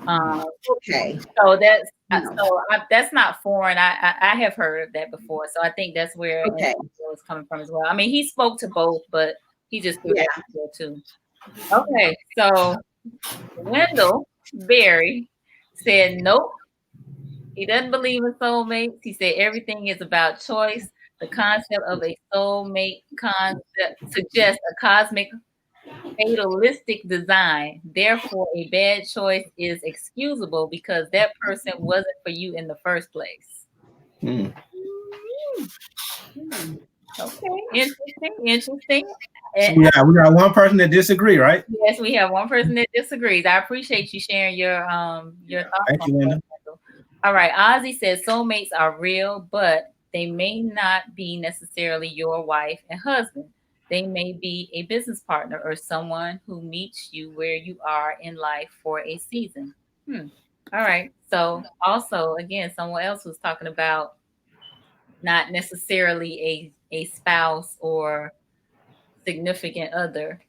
Okay. So that's not foreign. I have heard of that before. So I think that's where it was coming from as well. I mean, he spoke to both, but he just threw that out there too. Okay, so Wendell Berry said nope. He doesn't believe in soulmates. He said everything is about choice. The concept of a soulmate concept suggests a cosmic fatalistic design. Therefore, a bad choice is excusable because that person wasn't for you in the first place. Okay, interesting. So we got one person that disagree, right? Yes, we have one person that disagrees. I appreciate you sharing your thoughts. Thank you, Linda. All right, Ozzy says soulmates are real, but they may not be necessarily your wife and husband. They may be a business partner or someone who meets you where you are in life for a season. All right. So also, again, someone else was talking about not necessarily a spouse or significant other,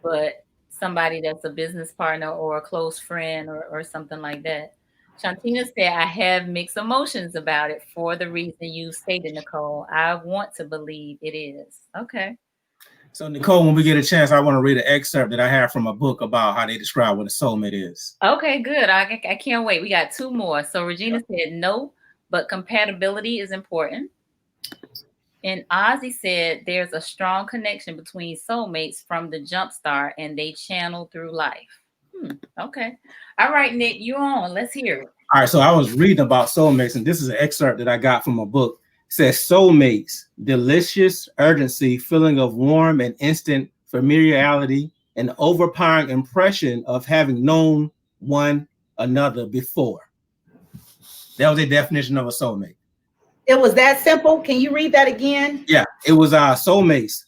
but somebody that's a business partner or a close friend or something like that. Shantina said, I have mixed emotions about it for the reason you stated, Nicole. I want to believe it is. Okay. So, Nicole, when we get a chance, I want to read an excerpt that I have from a book about how they describe what a soulmate is. Okay, good. I can't wait. We got two more. So Regina said no, but compatibility is important. And Ozzy said there's a strong connection between soulmates from the jump start and they channel through life. Okay. All right, Nick, you're on. Let's hear it. All right. So I was reading about soulmates, and this is an excerpt that I got from a book. It says soulmates, delicious urgency, feeling of warm and instant familiarity, an overpowering impression of having known one another before. That was a definition of a soulmate. It was that simple. Can you read that again? Yeah, it was soulmates.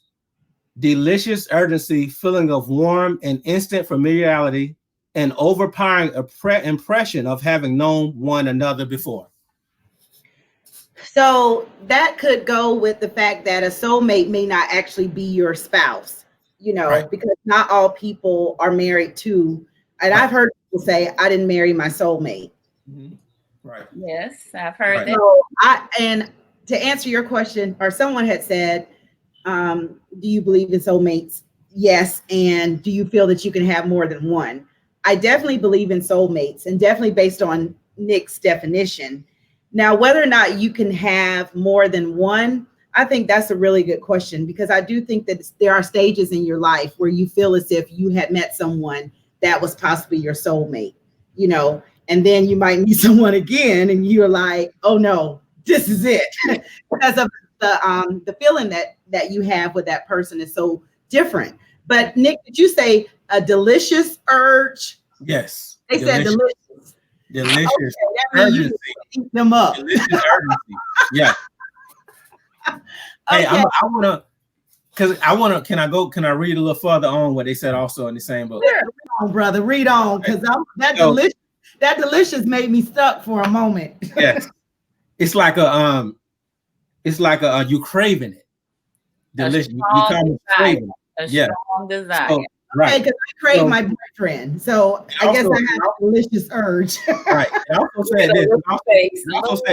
Delicious urgency, feeling of warm and instant familiarity, an overpowering impression of having known one another before. So that could go with the fact that a soulmate may not actually be your spouse, because not all people are married to, and I've heard people say, I didn't marry my soulmate. Right. Yes, I've heard that. So and to answer your question, or someone had said, do you believe in soulmates? Yes. And do you feel that you can have more than one? I definitely believe in soulmates, and definitely based on Nick's definition. Now, whether or not you can have more than one, I think that's a really good question, because I do think that there are stages in your life where you feel as if you had met someone that was possibly your soulmate, you know, and then you might meet someone again and you're like, oh no, this is it. Because of the feeling that you have with that person is so different. But Nick, did you say a delicious urge? Yes. They said delicious. Delicious. Okay, that means you eat them up. Delicious urgency. Yeah. Hey, Okay. I wanna, can I read a little further on what they said also in the same book? Sure. Read on, brother, read on, because that delicious made me stuck for a moment. Yes. It's like you craving it. Delicious. You come craving it. Yeah. Strong desire. So, right. Because I crave my boyfriend. So I guess I have a delicious urge. Right. It also said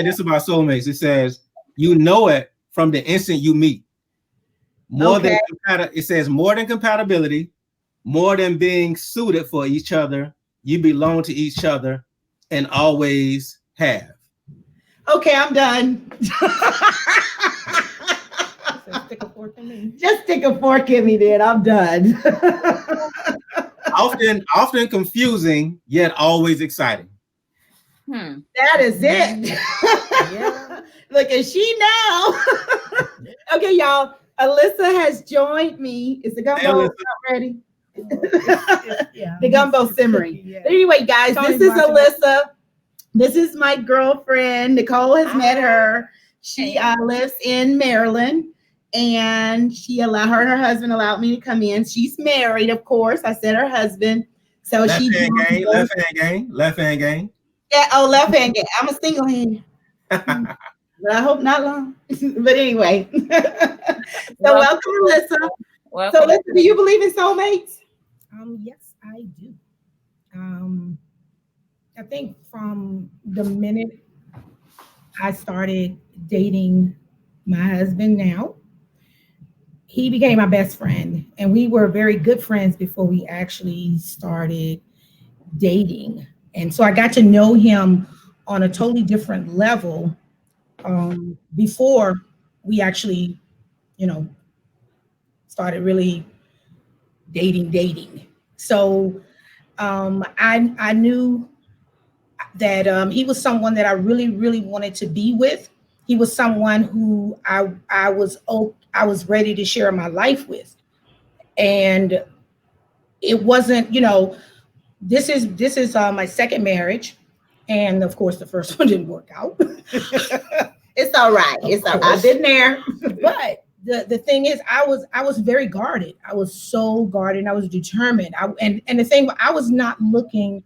this about soulmates. It says, you know it from the instant you meet. It says more than compatibility, more than being suited for each other. You belong to each other and always have. Okay, I'm done. Stick a fork in me. Just stick a fork in me, then I'm done. often confusing, yet always exciting. That is it. Yeah. Look at she now. Okay, y'all. Alyssa has joined me. Is the gumbo not ready? The gumbo simmering. Yeah. But anyway, guys, this is Alyssa. This is my girlfriend. Nicole has met her. She lives in Maryland, and her and her husband allowed me to come in. She's married, of course. I said her husband. So left hand gang. Yeah, left hand gang. I'm a single hand. But I hope not long. But anyway. So welcome, Alyssa. So Alyssa, do you believe in soulmates? Yes, I do. I think from the minute I started dating my husband now, he became my best friend. And we were very good friends before we actually started dating. And so I got to know him on a totally different level before we actually, started really dating. So I knew that he was someone that I really, really wanted to be with. He was someone who I was ready to share my life with. And it wasn't, this is my second marriage. And of course, the first one didn't work out. It's all right. I've been there. But the thing is, I was very guarded. I was so guarded. I was determined. And the thing, I was not looking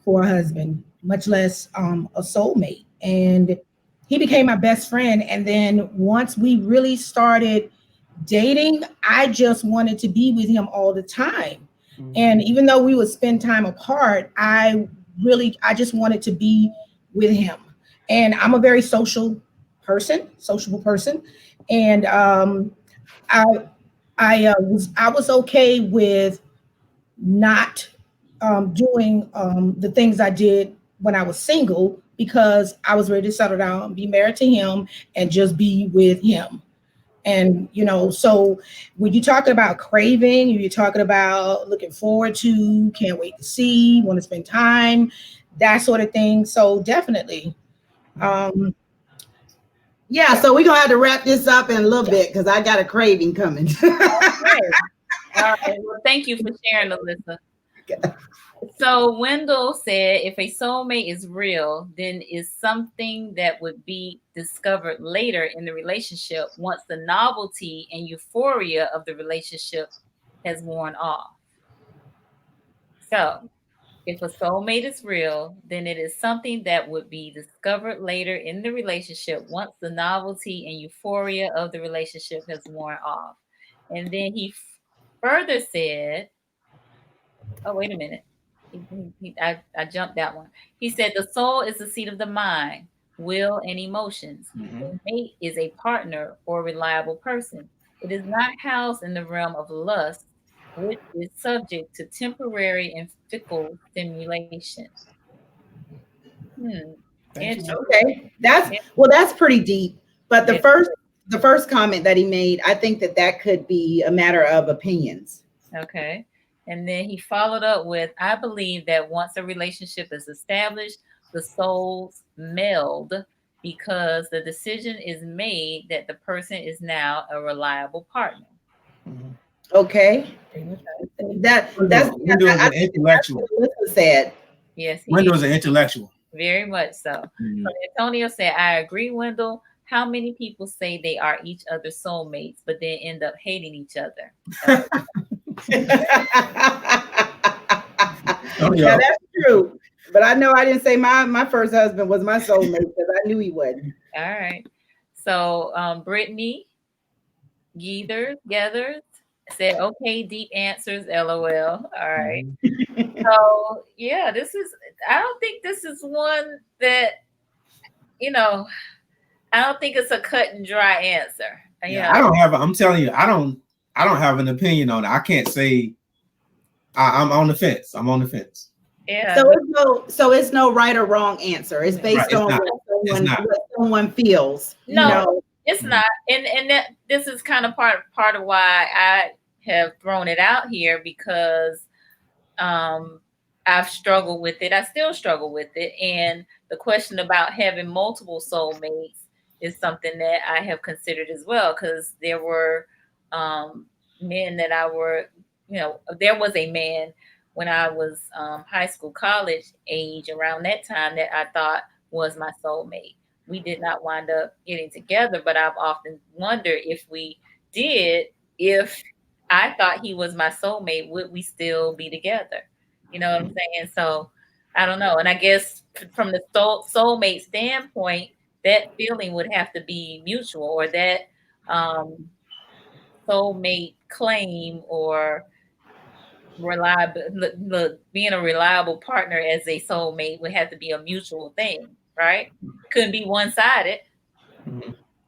for a husband, much less a soulmate. And he became my best friend. And then once we really started dating, I just wanted to be with him all the time. Mm-hmm. And even though we would spend time apart, I just wanted to be with him. And I'm a very sociable person. And I was okay with not doing the things I did when I was single, because I was ready to settle down, be married to him, and just be with him. And, so when you're talking about craving, you're talking about looking forward to, can't wait to see, want to spend time, that sort of thing. So definitely. Yeah, so we're going to have to wrap this up in a little bit, because I got a craving coming. All right. Well, thank you for sharing, Alyssa. So Wendell said, if a soulmate is real, then is something that would be discovered later in the relationship once the novelty and euphoria of the relationship has worn off. So if a soulmate is real, then it is something that would be discovered later in the relationship once the novelty and euphoria of the relationship has worn off. And then he further said, oh, wait a minute. I jumped that one. He said the soul is the seat of the mind, will, and emotions. Mm-hmm. The mate is a partner or reliable person. It is not housed in the realm of lust, which is subject to temporary and fickle stimulation. Okay, that's pretty deep. But the the first comment that he made, I think that could be a matter of opinions. Okay. And then he followed up with, I believe that once a relationship is established, the souls meld because the decision is made that the person is now a reliable partner. Okay. That's Wendell is an intellectual. what Alyssa said. Yes, he Wendell is. is an intellectual. Very much so. So Antonio said, I agree, Wendell. How many people say they are each other's soulmates, but then end up hating each other? Yeah, that's true. But I know I didn't say my first husband was my soulmate because I knew he would. All right. So Brittany Gathers said, okay, deep answers, LOL. All right. So yeah, I don't think this is one that, I don't think it's a cut and dry answer. Yeah, I'm telling you, I don't have an opinion on it. I can't say I'm on the fence. I'm on the fence. Yeah. So it's no right or wrong answer. It's based on what someone feels. No, it's not. And that this is kind of part of why I have thrown it out here, because I've struggled with it. I still struggle with it. And the question about having multiple soulmates is something that I have considered as well, because there were men that there was a man when I was high school, college age, around that time, that I thought was my soulmate. We did not wind up getting together, but I've often wondered if we did, if I thought he was my soulmate, would we still be together? You know what I'm saying? So I don't know. And I guess from the soulmate standpoint, that feeling would have to be mutual, or that soulmate claim, or being a reliable partner as a soulmate would have to be a mutual thing, right? Couldn't be one-sided.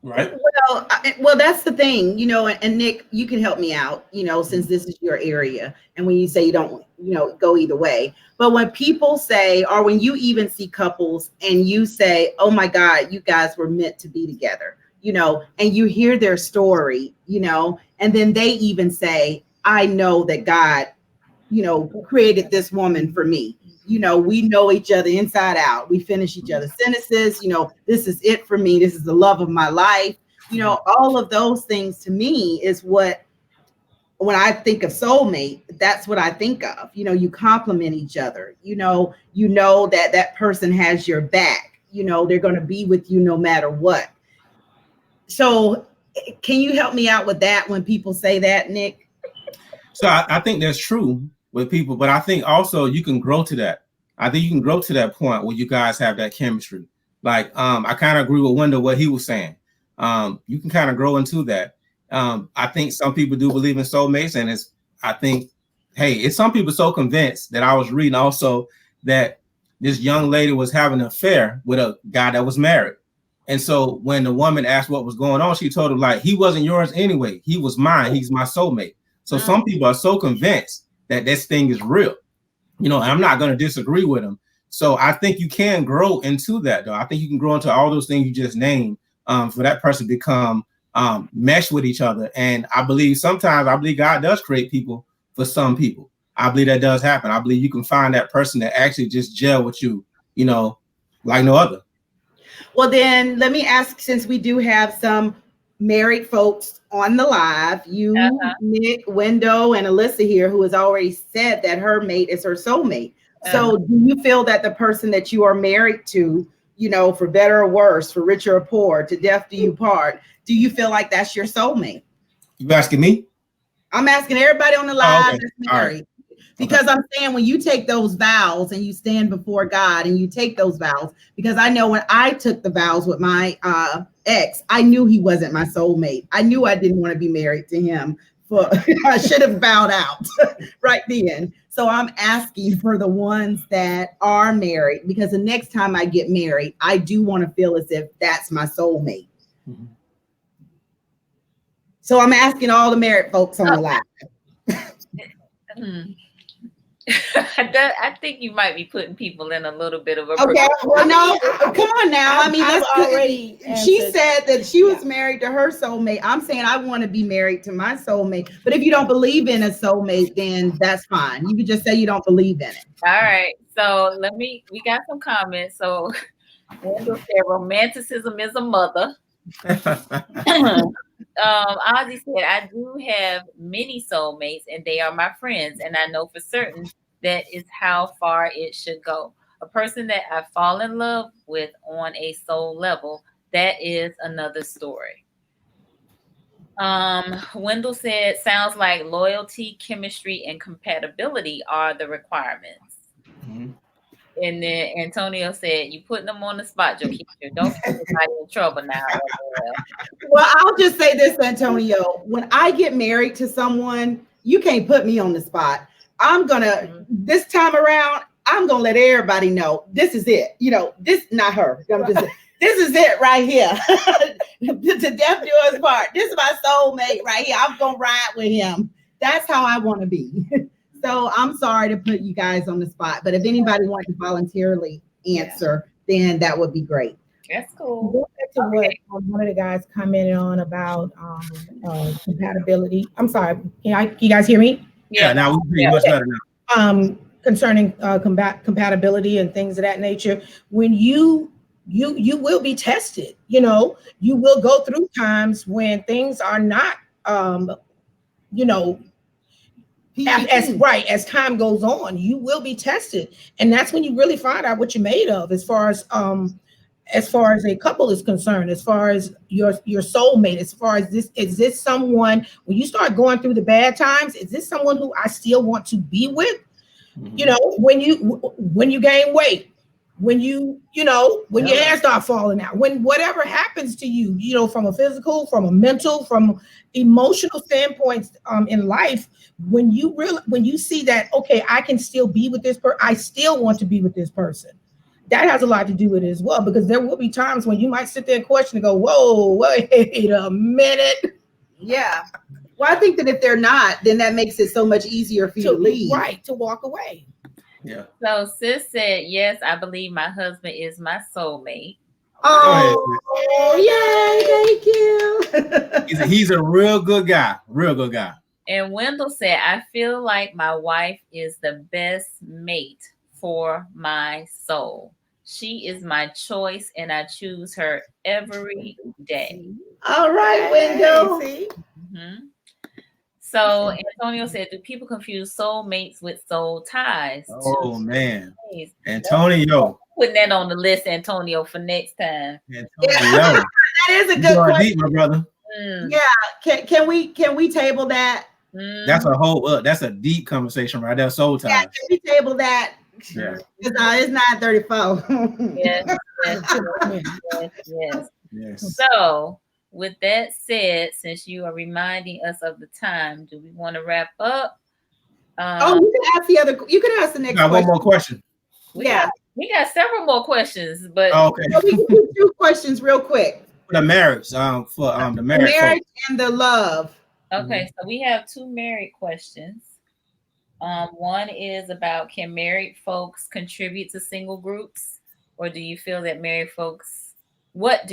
Right. Well, that's the thing, and Nick, you can help me out, since this is your area. And when you say you don't, go either way, but when people say, or when you even see couples and you say, oh my God, you guys were meant to be together, and you hear their story, and then they even say, I know that God, created this woman for me. We know each other inside out. We finish each other's sentences. This is it for me. This is the love of my life. All of those things to me is when I think of soulmate, that's what I think of. You complement each other. That person has your back. They're going to be with you no matter what. So can you help me out with that when people say that, Nick? So I think that's true with people, but I think also you can grow to that. I think you can grow to that point where you guys have that chemistry. Like, I kind of agree with Wendell, what he was saying. You can kind of grow into that. I think some people do believe in soulmates, and it's some people so convinced that I was reading also that this young lady was having an affair with a guy that was married. And so when the woman asked what was going on, she told him, like, he wasn't yours anyway. He was mine. He's my soulmate. So some people are so convinced that this thing is real, and I'm not going to disagree with them. So I think you can grow into that, though. I think you can grow into all those things you just named, for that person to become mesh with each other. And I believe God does create people for some people. I believe that does happen. I believe you can find that person that actually just gel with you, like no other. Well, then let me ask, since we do have some married folks on the live, Nick, Wendell, and Alyssa here, who has already said that her mate is her soulmate. So do you feel that the person that you are married to, for better or worse, for richer or poor, to death do you part, do you feel like that's your soulmate? You asking me? I'm asking everybody on the live that's married. Right. Because I'm saying, when you take those vows and you stand before God and you take those vows, because I know when I took the vows with my ex, I knew he wasn't my soulmate. I knew I didn't want to be married to him. I should have bowed out right then. So I'm asking for the ones that are married, because the next time I get married, I do want to feel as if that's my soulmate. Mm-hmm. So I'm asking all the married folks on the live. I think you might be putting people in a little bit of a Okay, well, no, come on now. I mean, I've let's already she answered. said that she was married to her soulmate. I'm saying I want to be married to my soulmate. But if you don't believe in a soulmate, then that's fine. You could just say you don't believe in it. All right. So we got some comments. So Wendell said romanticism is a mother. Ozzy said, I do have many soulmates and they are my friends, and I know for certain that is how far it should go. A person that I fall in love with on a soul level, that is another story. Wendell said, sounds like loyalty, chemistry, and compatibility are the requirements. Mhm. And then Antonio said, you putting them on the spot, Jokeisha. Don't put anybody in trouble now. Well, I'll just say this, Antonio. When I get married to someone, you can't put me on the spot. I'm gonna this time around, I'm gonna let everybody know this is it. You know, this not her. This is it right here. To death do us part. This is my soulmate right here. I'm gonna ride with him. That's how I want to be. So I'm sorry to put you guys on the spot, but if anybody wants to voluntarily answer, then that would be great. That's cool. Go back to what one of the guys commented on about compatibility. I'm sorry, can you guys hear me? Yeah, now we can hear much better now. Concerning compatibility and things of that nature, when you will be tested. You know, you will go through times when things are not, you know, as time goes on, you will be tested, and that's when you really find out what you're made of, as far as a couple is concerned, as far as your soulmate, as far as is this someone, when you start going through the bad times, is this someone who I still want to be with? Mm-hmm. You know, when you gain weight, when your hands start falling out, when whatever happens to you, you know, from a physical, from a mental, from emotional standpoints in life, when you see that, okay, I can still be with this person, I still want to be with this person. That has a lot to do with it as well, because there will be times when you might sit there and question and go, whoa, wait a minute. Yeah. Well, I think that if they're not, then that makes it so much easier for you to leave. Right, to walk away. Yeah. So sis said, yes, I believe my husband is my soulmate. Oh, yay, thank you. He's a real good guy. Real good guy. And Wendell said, I feel like my wife is the best mate for my soul. She is my choice, and I choose her every day. All right, Wendell. Mm-hmm. So Antonio said, do people confuse soulmates with soul ties? Oh, man. Antonio. Putting that on the list, Antonio, for next time. Antonio. That is a good question. Deep, my brother. Yeah. Can we table that? That's a whole that's a deep conversation right there. Soul ties. Yeah, can we table that? Yeah. It's 9:34. Yes. So with that said, since you are reminding us of the time, do we want to wrap up? You can ask you can ask the next question. One more question. We got several more questions, but okay. So we can do 2 questions real quick. The marriage, for the marriage and the love. Okay, so we have 2 married questions. One is about, can married folks contribute to single groups, or do you feel that married folks, what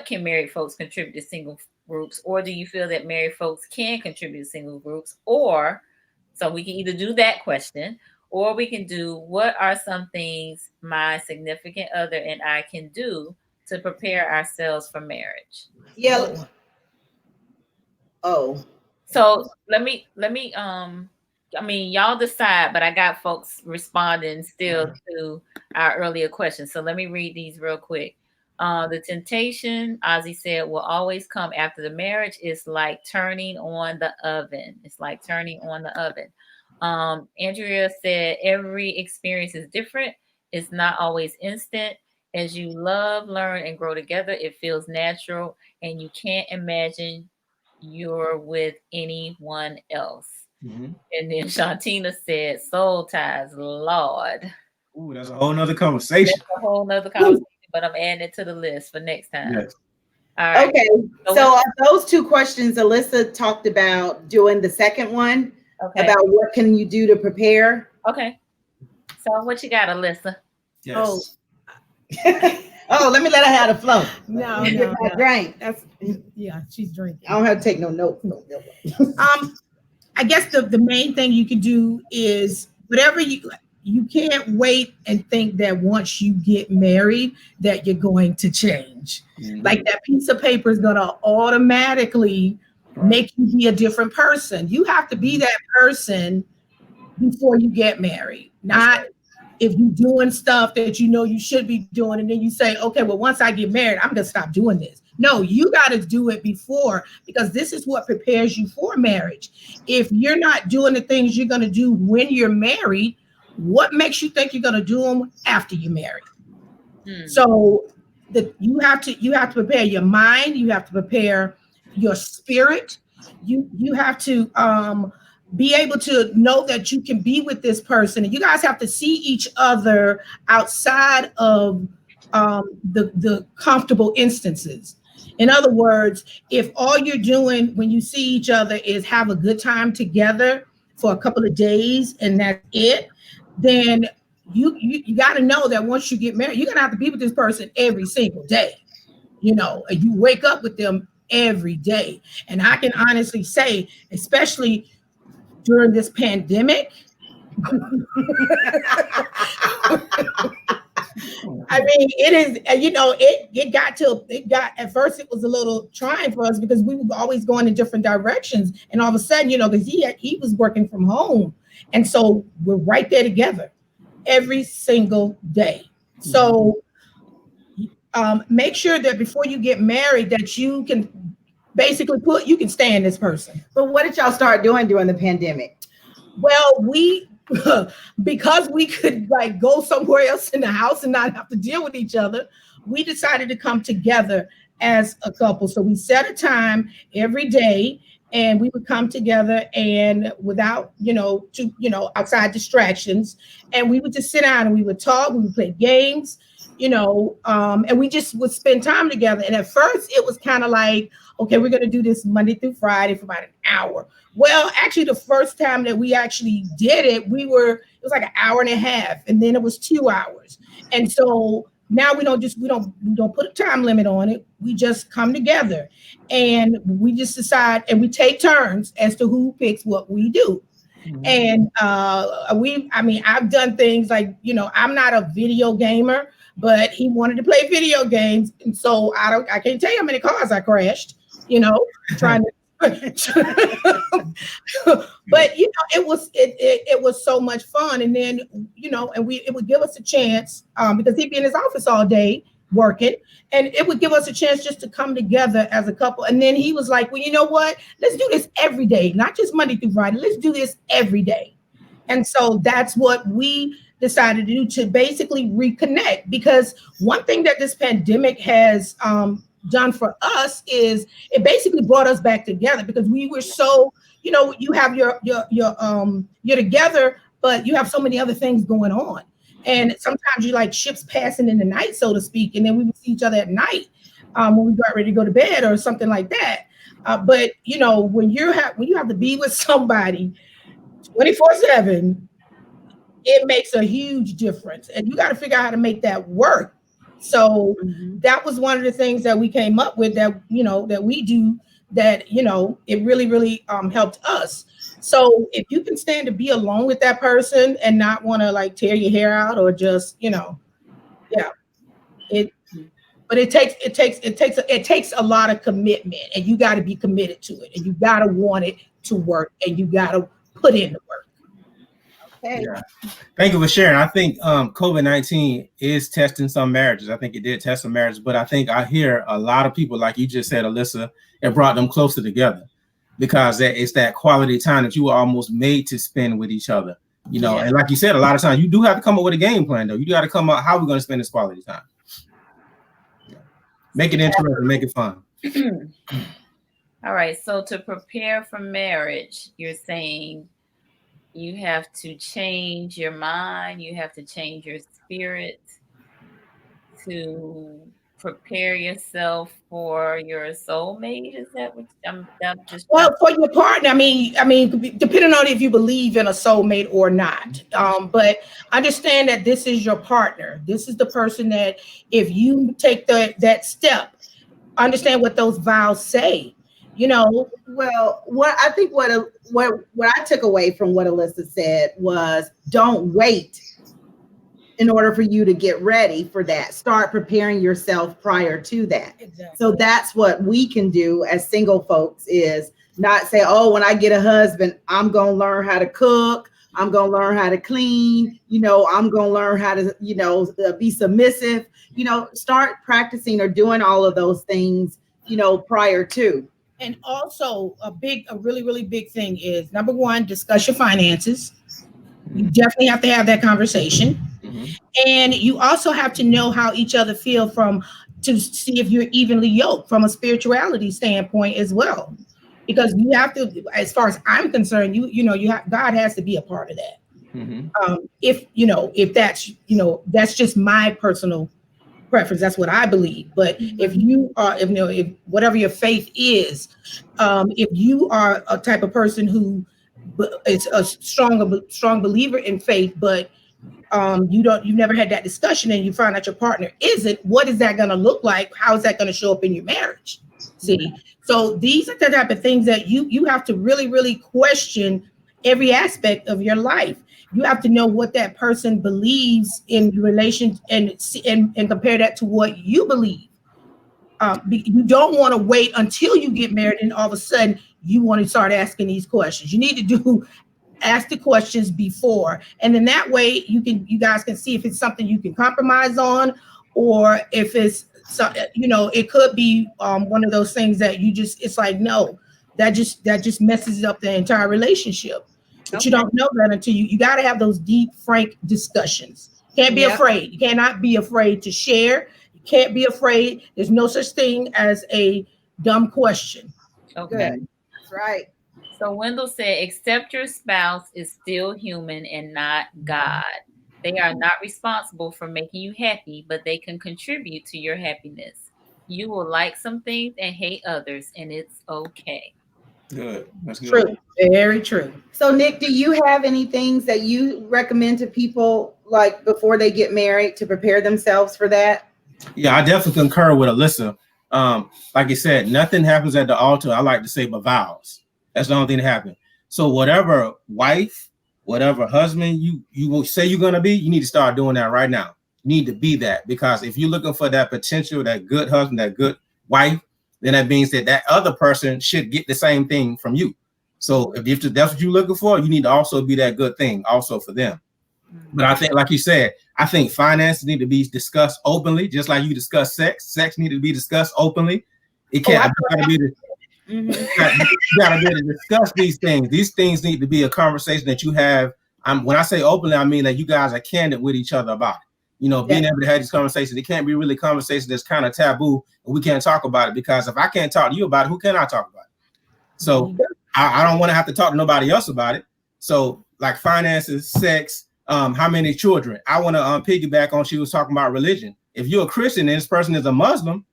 can married folks contribute to single groups, or do you feel that married folks can contribute to single groups? Or so we can either do that question, or we can do, what are some things my significant other and I can do to prepare ourselves for marriage? Yeah. So let me I mean, y'all decide, but I got folks responding still to our earlier questions. So let me read these real quick. The temptation, Ozzy said, will always come after the marriage. It's like turning on the oven. Andrea said, every experience is different. It's not always instant. As you love, learn, and grow together, it feels natural, and you can't imagine you're with anyone else. Mm-hmm. And then Shantina said, soul ties, Lord. Ooh, that's a whole nother conversation. But I'm adding it to the list for next time. Yes. All right. Okay. So those 2 questions, Alyssa talked about doing the second one, about what can you do to prepare. Okay. So what you got, Alyssa? Yes. Oh. Oh, let me let her have the flow. No, Let me get my drink. That's yeah, she's drinking. I don't have to take no notes. I guess the main thing you can do is whatever you can't wait and think that once you get married that you're going to change. Like that piece of paper is going to automatically make you be a different person. You have to be that person before you get married, not if you're doing stuff that you know you should be doing and then you say, okay, well, once I get married, I'm gonna stop doing this. No, you got to do it before, because this is what prepares you for marriage. If you're not doing the things you're going to do when you're married, what makes you think you're going to do them after you're married? So you have to prepare your mind, you have to prepare your spirit, you have to be able to know that you can be with this person, and you guys have to see each other outside of the comfortable instances. In other words, if all you're doing when you see each other is have a good time together for a couple of days and that's it, then you got to know that once you get married, you're gonna have to be with this person every single day. You know, and you wake up with them every day. And I can honestly say, especially during this pandemic, I mean, it is, you know, it got at first it was a little trying for us because we were always going in different directions. And all of a sudden, you know, because he was working from home. And so we're right there together every single day. So make sure that before you get married that you can basically you can stand this person. But what did y'all start doing during the pandemic? Well, we because we could like go somewhere else in the house and not have to deal with each other, we decided to come together as a couple. So we set a time every day and we would come together and without, outside distractions. And we would just sit down and we would talk, we would play games, and we just would spend time together. And at first it was kind of like, okay, we're going to do this Monday through Friday for about an hour. Well, actually, the first time that we actually did it, it was like an hour and a half, and then it was 2 hours. And so now we don't put a time limit on it. We just come together and we just decide and we take turns as to who picks what we do. And I've done things like, I'm not a video gamer, but he wanted to play video games. And so I can't tell you how many cars I crashed, trying to but it was so much fun. And then it would give us a chance because he'd be in his office all day working, and it would give us a chance just to come together as a couple. And then he was like, well, you know what, let's do this every day, not just Monday through Friday, let's do this every day. And so that's what we decided to do, to basically reconnect, because one thing that this pandemic has done for us is it basically brought us back together, because we were so, you have you're together, but you have so many other things going on. And sometimes you like ships passing in the night, so to speak. And then we would see each other at night when we got ready to go to bed or something like that. But when you have to be with somebody 24/7, it makes a huge difference. And you got to figure out how to make that work. So that was one of the things that we came up with, that that we do, that it really, really helped us. So if you can stand to be alone with that person and not want to like tear your hair out or just but it takes a lot of commitment, and you got to be committed to it, and you got to want it to work, and you got to put in the work. Okay. Yeah. Thank you for sharing. I think COVID-19 is testing some marriages. I think it did test some marriages, but I think I hear a lot of people, like you just said, Alyssa, it brought them closer together, because it's that quality time that you were almost made to spend with each other. And like you said, a lot of times you do have to come up with a game plan, though. You got to come up, how we're going to spend this quality time. Make it interesting, make it fun. All right. So to prepare for marriage, you're saying you have to change your mind, you have to change your spirit to prepare yourself for your soulmate? Is that what I'm just trying? Well, for your partner, depending on if you believe in a soulmate or not. But understand that this is your partner. This is the person that, if you take that step, understand what those vows say. You know, Well, what I think what I took away from what Alyssa said was, don't wait in order for you to get ready for that. Start preparing yourself prior to that. exactly. So that's what we can do as single folks, is not say, oh, when I get a husband, I'm going to learn how to cook. I'm going to learn how to clean. I'm going to learn how to, be submissive. Start practicing or doing all of those things, prior to. And also a really, really big thing is, number one, discuss your finances. You definitely have to have that conversation. Mm-hmm. And you also have to know how each other feel, to see if you're evenly yoked from a spirituality standpoint as well. Because you have to, as far as I'm concerned, God has to be a part of that. Mm-hmm. If that's just my personal preference, that's what I believe. But if you are, if whatever your faith is, if you are a type of person who is a strong believer in faith, but you've never had that discussion, and you find out your partner isn't, what is that going to look like? How is that going to show up in your marriage? See, so these are the type of things that you have to really, really question every aspect of your life. You have to know what that person believes in relation, and compare that to what you believe. You don't want to wait until you get married and all of a sudden you want to start asking these questions. You need to ask the questions before, and then that way you guys can see if it's something you can compromise on, or if it's it could be one of those things that it's like, no, that just messes up the entire relationship. But you don't know that until you got to have those deep, frank discussions. Can't be afraid. You cannot be afraid to share. You can't be afraid. There's no such thing as a dumb question. Okay. Good. That's right. So Wendell said, accept your spouse is still human and not God. They are not responsible for making you happy, but they can contribute to your happiness. You will like some things and hate others, and it's okay. Good. That's good. True. Very true. So, Nick, do you have any things that you recommend to people, like before they get married, to prepare themselves for that? Yeah, I definitely concur with Alyssa. Like you said, nothing happens at the altar, I like to say, but vows. That's the only thing that happens. So whatever wife, whatever husband you will say you're gonna be, you need to start doing that right now. You need to be that, because if you're looking for that potential, that good husband, that good wife, then that means that other person should get the same thing from you. So if that's what you're looking for, you need to also be that good thing also for them. But I think, like you said, I think finances need to be discussed openly, just like you discuss sex. Sex need to be discussed openly. It can't you gotta be able to discuss these things. These things need to be a conversation that you have. When I say openly, I mean that you guys are candid with each other about it. Being able to have these conversations. It can't be really conversation that's kind of taboo, and we can't talk about it, because if I can't talk to you about it, who can I talk about it? So I don't want to have to talk to nobody else about it. So like finances, sex, how many children. I want to piggyback on, she was talking about religion. If you're a Christian and this person is a Muslim,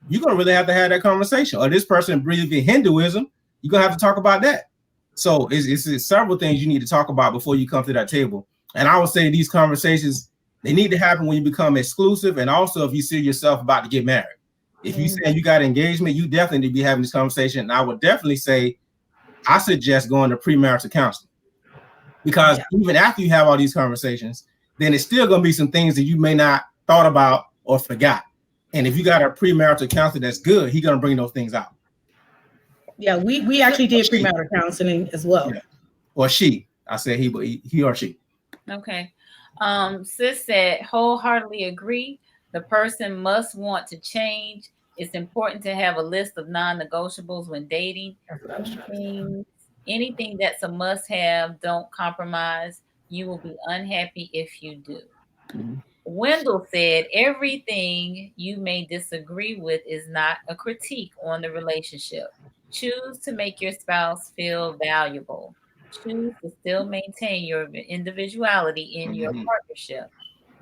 you're gonna really have to have that conversation. Or this person believes in Hinduism, you're gonna have to talk about that. So it's several things you need to talk about before you come to that table. And I would say these conversations, they need to happen when you become exclusive, and also if you see yourself about to get married. If you say you got engagement, you definitely need to be having this conversation. And I would definitely say, I suggest going to premarital counseling, because even after you have all these conversations, then it's still going to be some things that you may not thought about or forgot. And if you got a premarital counselor that's good, he's going to bring those things out. Yeah, we actually did premarital counseling as well. Yeah. Or she. I said he or she. Okay. Sis said, wholeheartely agree. The person must want to change. It's important to have a list of non-negotiables when dating. Anything that's a must-have, don't compromise. You will be unhappy if you do. Wendell said, everything you may disagree with is not a critique on the relationship. Choose to make your spouse feel valuable. Choose to still maintain your individuality in your partnership.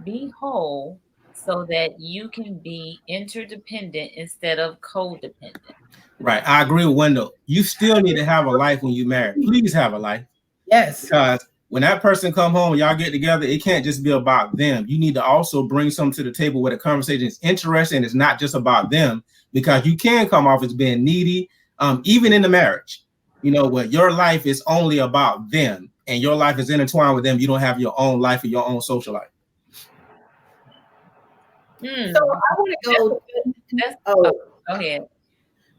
Be whole. so that you can be interdependent instead of codependent. Right. I agree with Wendell. You still need to have a life when you marry. Please have a life. Yes. Because when that person come home and y'all get together, it can't just be about them. You need to also bring something to the table where the conversation is interesting and it's not just about them, because you can come off as being needy, even in the marriage. You know, where your life is only about them and your life is intertwined with them. You don't have your own life or your own social life. So I want to go. Go ahead.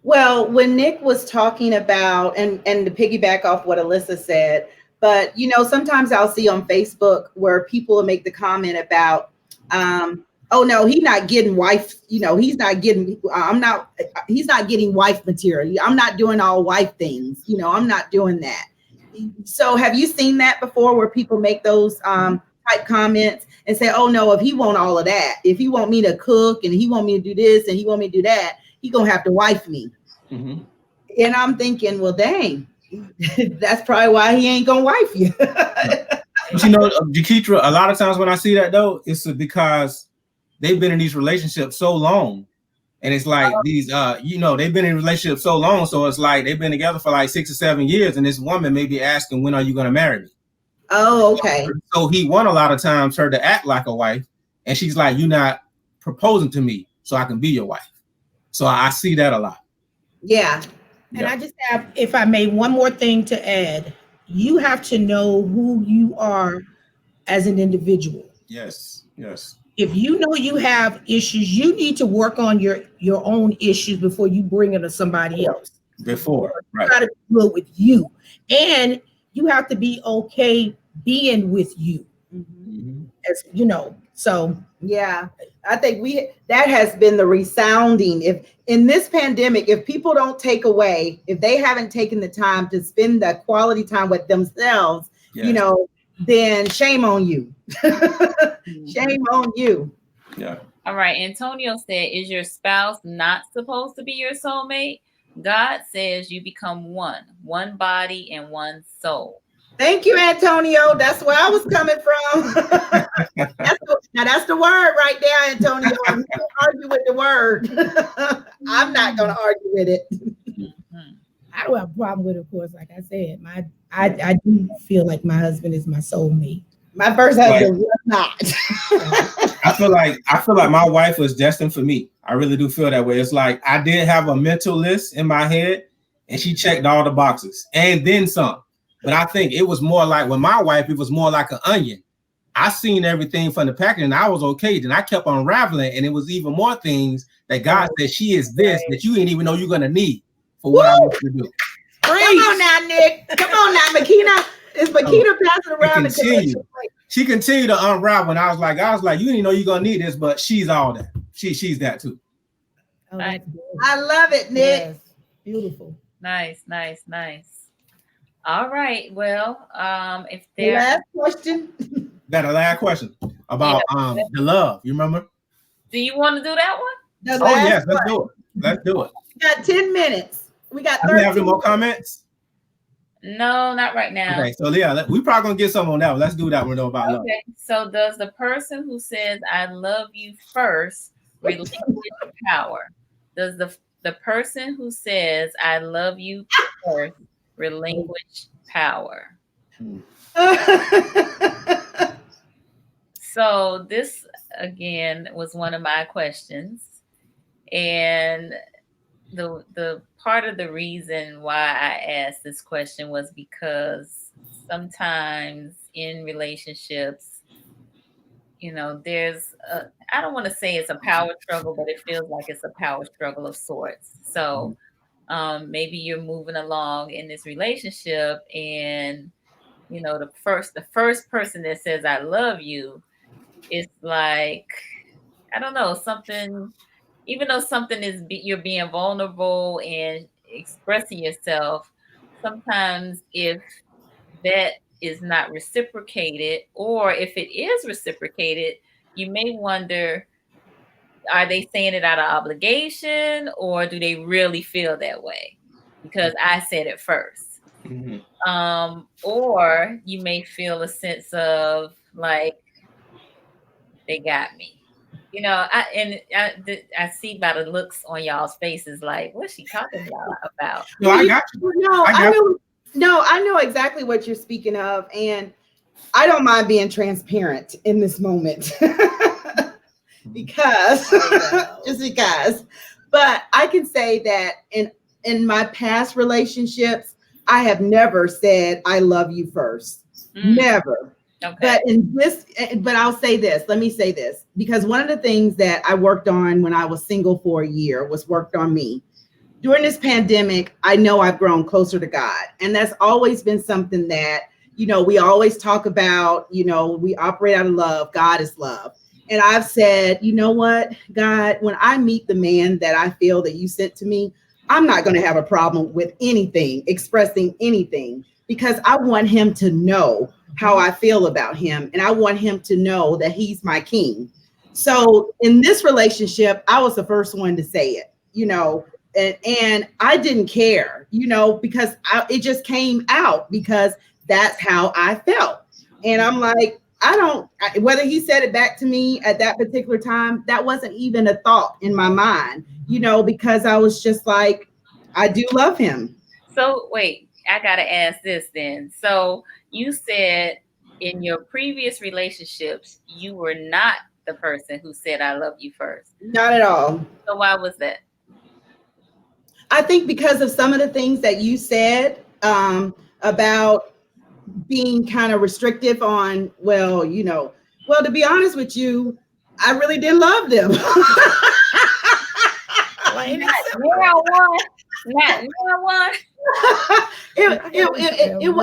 Well, when Nick was talking about, and to piggyback off what Alyssa said, but you know, sometimes I'll see on Facebook where people will make the comment about, oh no, he's not getting wife, you know, he's not getting wife material. I'm not doing all wife things, you know, I'm not doing that. So have you seen that before, where people make those type comments and say, oh no, if he want all of that, if he want me to cook and he want me to do this and he want me to do that, he gonna have to wife me. Mm-hmm. And I'm thinking, well, dang, that's probably why he ain't gonna wife you. But you know, Jaketra, a lot of times when I see that though, it's because they've been in these relationships so long. And it's like these, you know, they've been in relationships so long. So it's like they've been together for like 6 or 7 years. And this woman may be asking, when are you going to marry me? Oh, okay. So he want a lot of times her to act like a wife. And she's like, you're not proposing to me so I can be your wife. So I see that a lot. Yeah. And I just have, if I may, one more thing to add. You have to know who you are as an individual. Yes. Yes. If you know you have issues, you need to work on your own issues before you bring it to somebody else. Right. You got to deal with you, and you have to be okay being with you. Mm-hmm. As you know, so yeah, I think that has been the resounding. If in this pandemic, if people don't take away, if they haven't taken the time to spend the quality time with themselves, you know, then shame on you. Shame on you. Yeah. All right. Antonio said, is your spouse not supposed to be your soulmate? God says you become one body and one soul. Thank you, Antonio. That's where I was coming from. That's the word right there, Antonio. I'm not gonna argue with the word. I'm not going to argue with it. I don't have a problem with it, of course. Like I said, I do feel like my husband is my soulmate. My first husband was not. I feel like my wife was destined for me. I really do feel that way. It's like I did have a mental list in my head, and she checked all the boxes and then some. But I think it was more like with my wife, it was more like an onion. I seen everything from the package and I was okay. Then I kept unraveling, and it was even more things that God said she is this that you didn't even know you're gonna need for what I want you to do. Come on now, Nick. Come on now, Makina. Is Makina passing around? She continued to unravel, and I was like, you didn't know you're gonna need this, but she's all that. She's that too. Oh, that's good. I love it, Nick. Yes. Beautiful. Nice. All right. Well, if there last question. That a last question about the love. You remember? Do you want to do that one? Oh yes, let's do it. Let's do it. We got 10 minutes. We got 30. Do we have any more comments? No, not right now. Okay, so yeah, we probably gonna get some on that one. Let's do that one though about love. Okay, so does the person who says "I love you" first relinquish power? Does the person who says "I love you" first relinquish power? So this again was one of my questions, and the part of the reason why I asked this question was because sometimes in relationships, you know, there's I don't want to say it's a power struggle, but it feels like it's a power struggle of sorts. So maybe you're moving along in this relationship, and you know, the first person that says "I love you" is like, I don't know, something. Even though something is you're being vulnerable and expressing yourself, sometimes if that is not reciprocated, or if it is reciprocated, you may wonder, are they saying it out of obligation, or do they really feel that way? Because I said it first. Mm-hmm. Or you may feel a sense of like, they got me. I see by the looks on y'all's faces, like, what's she talking about? No, I got you. No, I I got know. No, I know exactly what you're speaking of, and I don't mind being transparent in this moment because just because. But I can say that in my past relationships, I have never said I love you first. Never. Okay. But I'll say this. Let me say this, because one of the things that I worked on when I was single for a year was worked on me. During this pandemic, I know I've grown closer to God. And that's always been something that, we always talk about, we operate out of love. God is love. And I've said, you know what, God, when I meet the man that I feel that you sent to me, I'm not going to have a problem with anything, expressing anything, because I want him to know how I feel about him. And I want him to know that he's my king. So in this relationship, I was the first one to say it, and I didn't care, because it just came out because that's how I felt. And I'm like, whether he said it back to me at that particular time, that wasn't even a thought in my mind, because I was just like, I do love him. So wait, I got to ask this then. So you said in your previous relationships, you were not the person who said, I love you first. Not at all. So why was that? I think because of some of the things that you said about being kind of restrictive on, well, to be honest with you, I really didn't love them.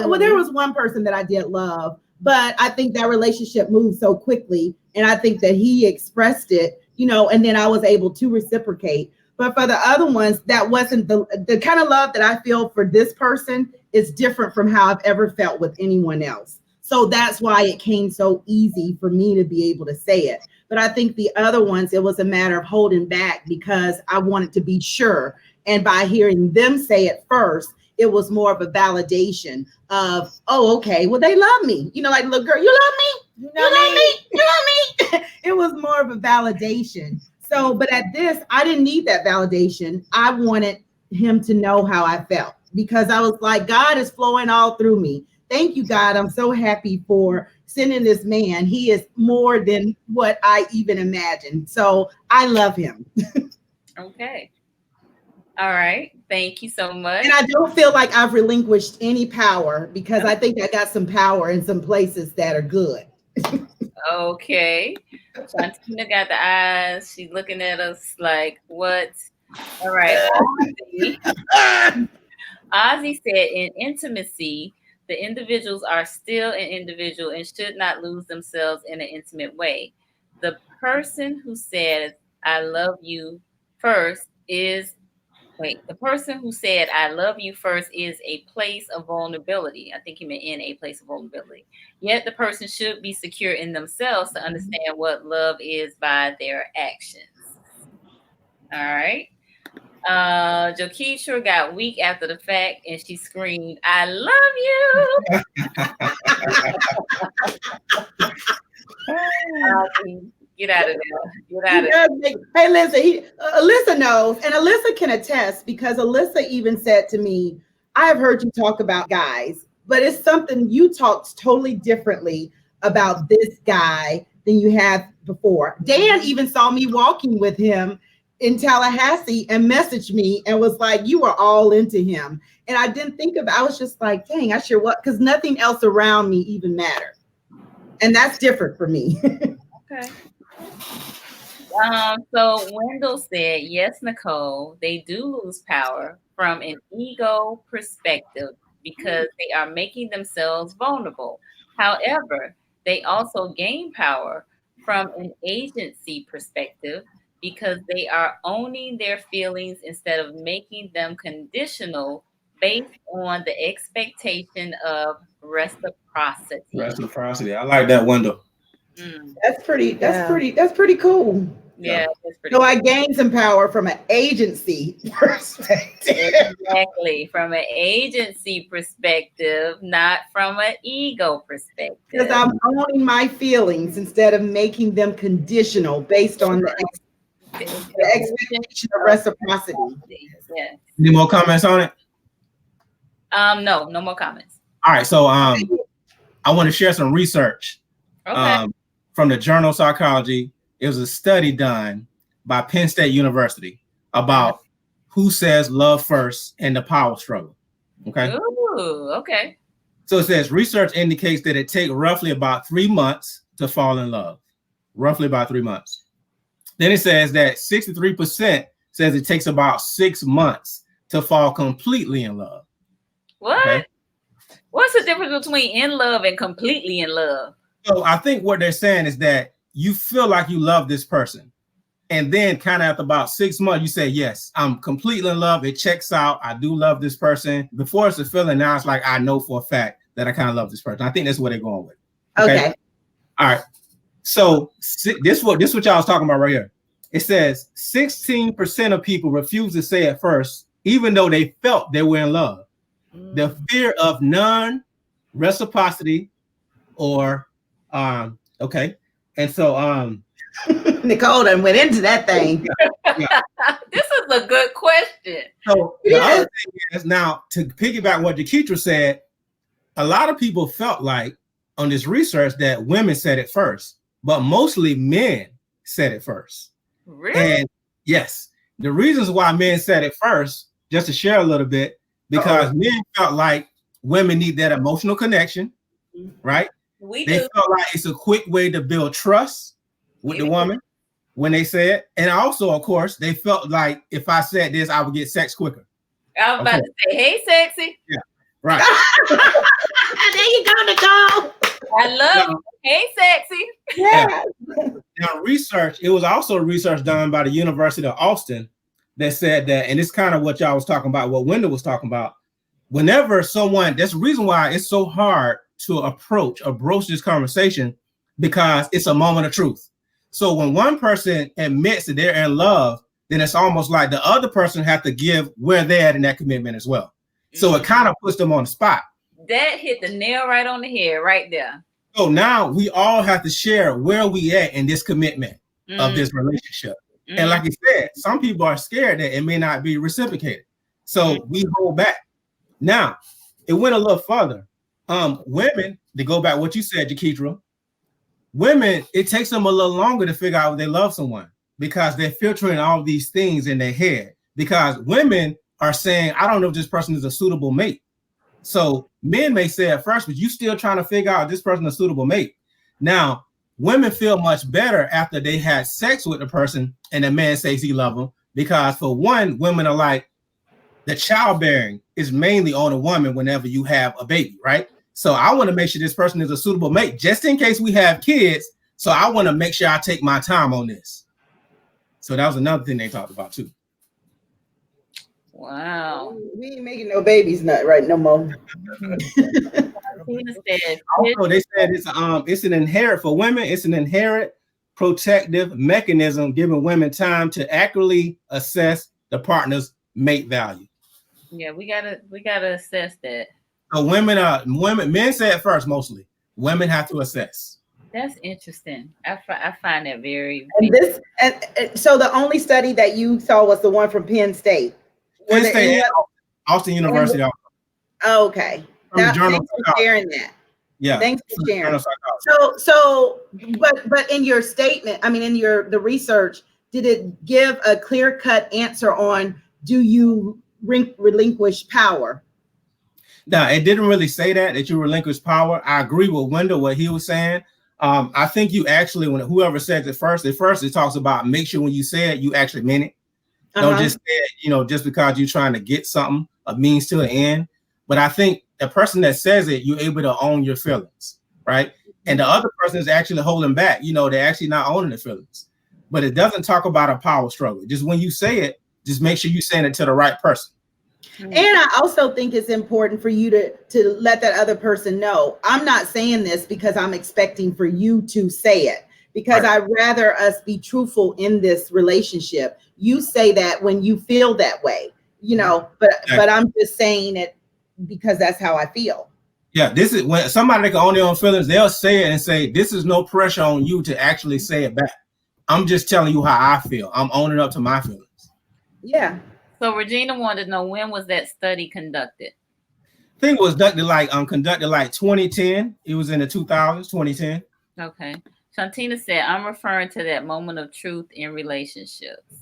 Well, there was one person that I did love, but I think that relationship moved so quickly, and I think that he expressed it, and then I was able to reciprocate. But for the other ones, that wasn't the kind of love that I feel for this person is different from how I've ever felt with anyone else. So that's why it came so easy for me to be able to say it. But I think the other ones, it was a matter of holding back because I wanted to be sure. And by hearing them say it first, it was more of a validation of, oh, okay, well, they love me. Like, look, girl, you love me? You love me? You love me? It was more of a validation. So, but at this, I didn't need that validation. I wanted him to know how I felt because I was like, God is flowing all through me. Thank you, God. I'm so happy for sending this man. He is more than what I even imagined. So I love him. Okay. All right. Thank you so much. And I don't feel like I've relinquished any power because I think I got some power in some places that are good. Okay. Shantina got the eyes. She's looking at us like, what? All right. Ozzy said, in intimacy, the individuals are still an individual and should not lose themselves in an intimate way. The person who says, I love you first is the person who said, I love you first is a place of vulnerability. I think he meant in a place of vulnerability. Yet the person should be secure in themselves to understand what love is by their actions. All right. Jokeisha got weak after the fact and she screamed, I love you. Get out of there. Get out of there. Hey, listen, Alyssa knows, and Alyssa can attest because Alyssa even said to me, I have heard you talk about guys, but it's something you talked totally differently about this guy than you have before. Dan even saw me walking with him in Tallahassee and messaged me and was like, you were all into him. And I didn't think of it. I was just like, dang, I sure was, because nothing else around me even mattered. And that's different for me. Okay. So Wendell said, yes, Nicole, they do lose power from an ego perspective because they are making themselves vulnerable. However, they also gain power from an agency perspective because they are owning their feelings instead of making them conditional based on the expectation of reciprocity. Reciprocity. I like that, Wendell. That's pretty cool. Yeah, that's pretty So cool. I gained some power from an agency perspective. Exactly. From an agency perspective, not from an ego perspective. Because I'm owning my feelings instead of making them conditional based on the expectation of reciprocity. Yes. Any more comments on it? No more comments. All right, so I want to share some research Okay. from the Journal of Psychology. It was a study done by Penn State University about who says love first in the power struggle. Okay. Ooh, okay. So it says research indicates that it takes roughly about 3 months to fall in love. Roughly about 3 months. Then it says that 63% says it takes about 6 months to fall completely in love. What? Okay? What's the difference between in love and completely in love? So I think what they're saying is that you feel like you love this person. And then kind of after about 6 months, you say, yes, I'm completely in love. It checks out. I do love this person. Before it's a feeling, now it's like, I know for a fact that I kind of love this person. I think that's what they're going with. Okay. All right. So this what y'all was talking about right here. It says 16% of people refuse to say it first, even though they felt they were in love. The fear of non-reciprocity or okay. And so Nicole done went into that thing. Yeah. This is a good question. So the other thing is, now to piggyback what Jaketra said, a lot of people felt like on this research that women said it first, but mostly men said it first. Really? And yes, the reasons why men said it first, just to share a little bit, because men felt like women need that emotional connection, right? They felt like it's a quick way to build trust with the woman when they say it. And also, of course, they felt like if I said this, I would get sex quicker. I was about to say, hey, sexy. Yeah, right. There you go, Nicole. I love you. Hey, sexy. Yeah. Now, it was also research done by the University of Austin that said that, and it's kind of what y'all was talking about, what Wendell was talking about. Whenever someone, that's the reason why it's so hard to broach this conversation, because it's a moment of truth. So when one person admits that they're in love, then it's almost like the other person have to give where they're at in that commitment as well. So it kind of puts them on the spot. That hit the nail right on the head right there. So now we all have to share where we at in this commitment of this relationship. And like you said, some people are scared that it may not be reciprocated. So we hold back. Now, it went a little further. Women, to go back what you said, Jaketra, women, it takes them a little longer to figure out if they love someone because they're filtering all these things in their head. Because women are saying, I don't know if this person is a suitable mate. So men may say it first, but you still trying to figure out if this person is a suitable mate. Now, women feel much better after they had sex with the person and the man says he loves them, because for one, women are like, the childbearing is mainly on a woman whenever you have a baby, right? So I want to make sure this person is a suitable mate, just in case we have kids. So I want to make sure I take my time on this. So that was another thing they talked about too. Wow. We ain't making no babies right no more. Also, they said it's an inherent for women, it's an inherent protective mechanism giving women time to accurately assess the partner's mate value. Yeah, we gotta assess that. So men say it first mostly. Women have to assess. That's interesting. I find that very. And so the only study that you saw was the one from Penn State. Penn State and Austin University. Okay. Now, thanks for sharing that. Yeah. Thanks for sharing. But in your statement, I mean, in the research, did it give a clear-cut answer on do you relinquish power? No, it didn't really say that you relinquish power. I agree with Wendell, what he was saying. I think you actually, when whoever says it first, it talks about make sure when you say it, you actually mean it. Don't just say it, just because you're trying to get something, a means to an end. But I think the person that says it, you're able to own your feelings, right? And the other person is actually holding back. They're actually not owning their feelings. But it doesn't talk about a power struggle. Just when you say it, just make sure you're saying it to the right person. And I also think it's important for you to let that other person know, I'm not saying this because I'm expecting for you to say it. because I'd rather us be truthful in this relationship. You say that when you feel that way, you know, but I'm just saying it because that's how I feel. Yeah, this is when somebody can own their own feelings, they'll say it and say, this is no pressure on you to actually say it back. I'm just telling you how I feel. I'm owning up to my feelings. Yeah. So Regina wanted to know, when was that study conducted? I think it was conducted like 2010. It was in the 2000s, 2010. Okay. Shantina said, I'm referring to that moment of truth in relationships.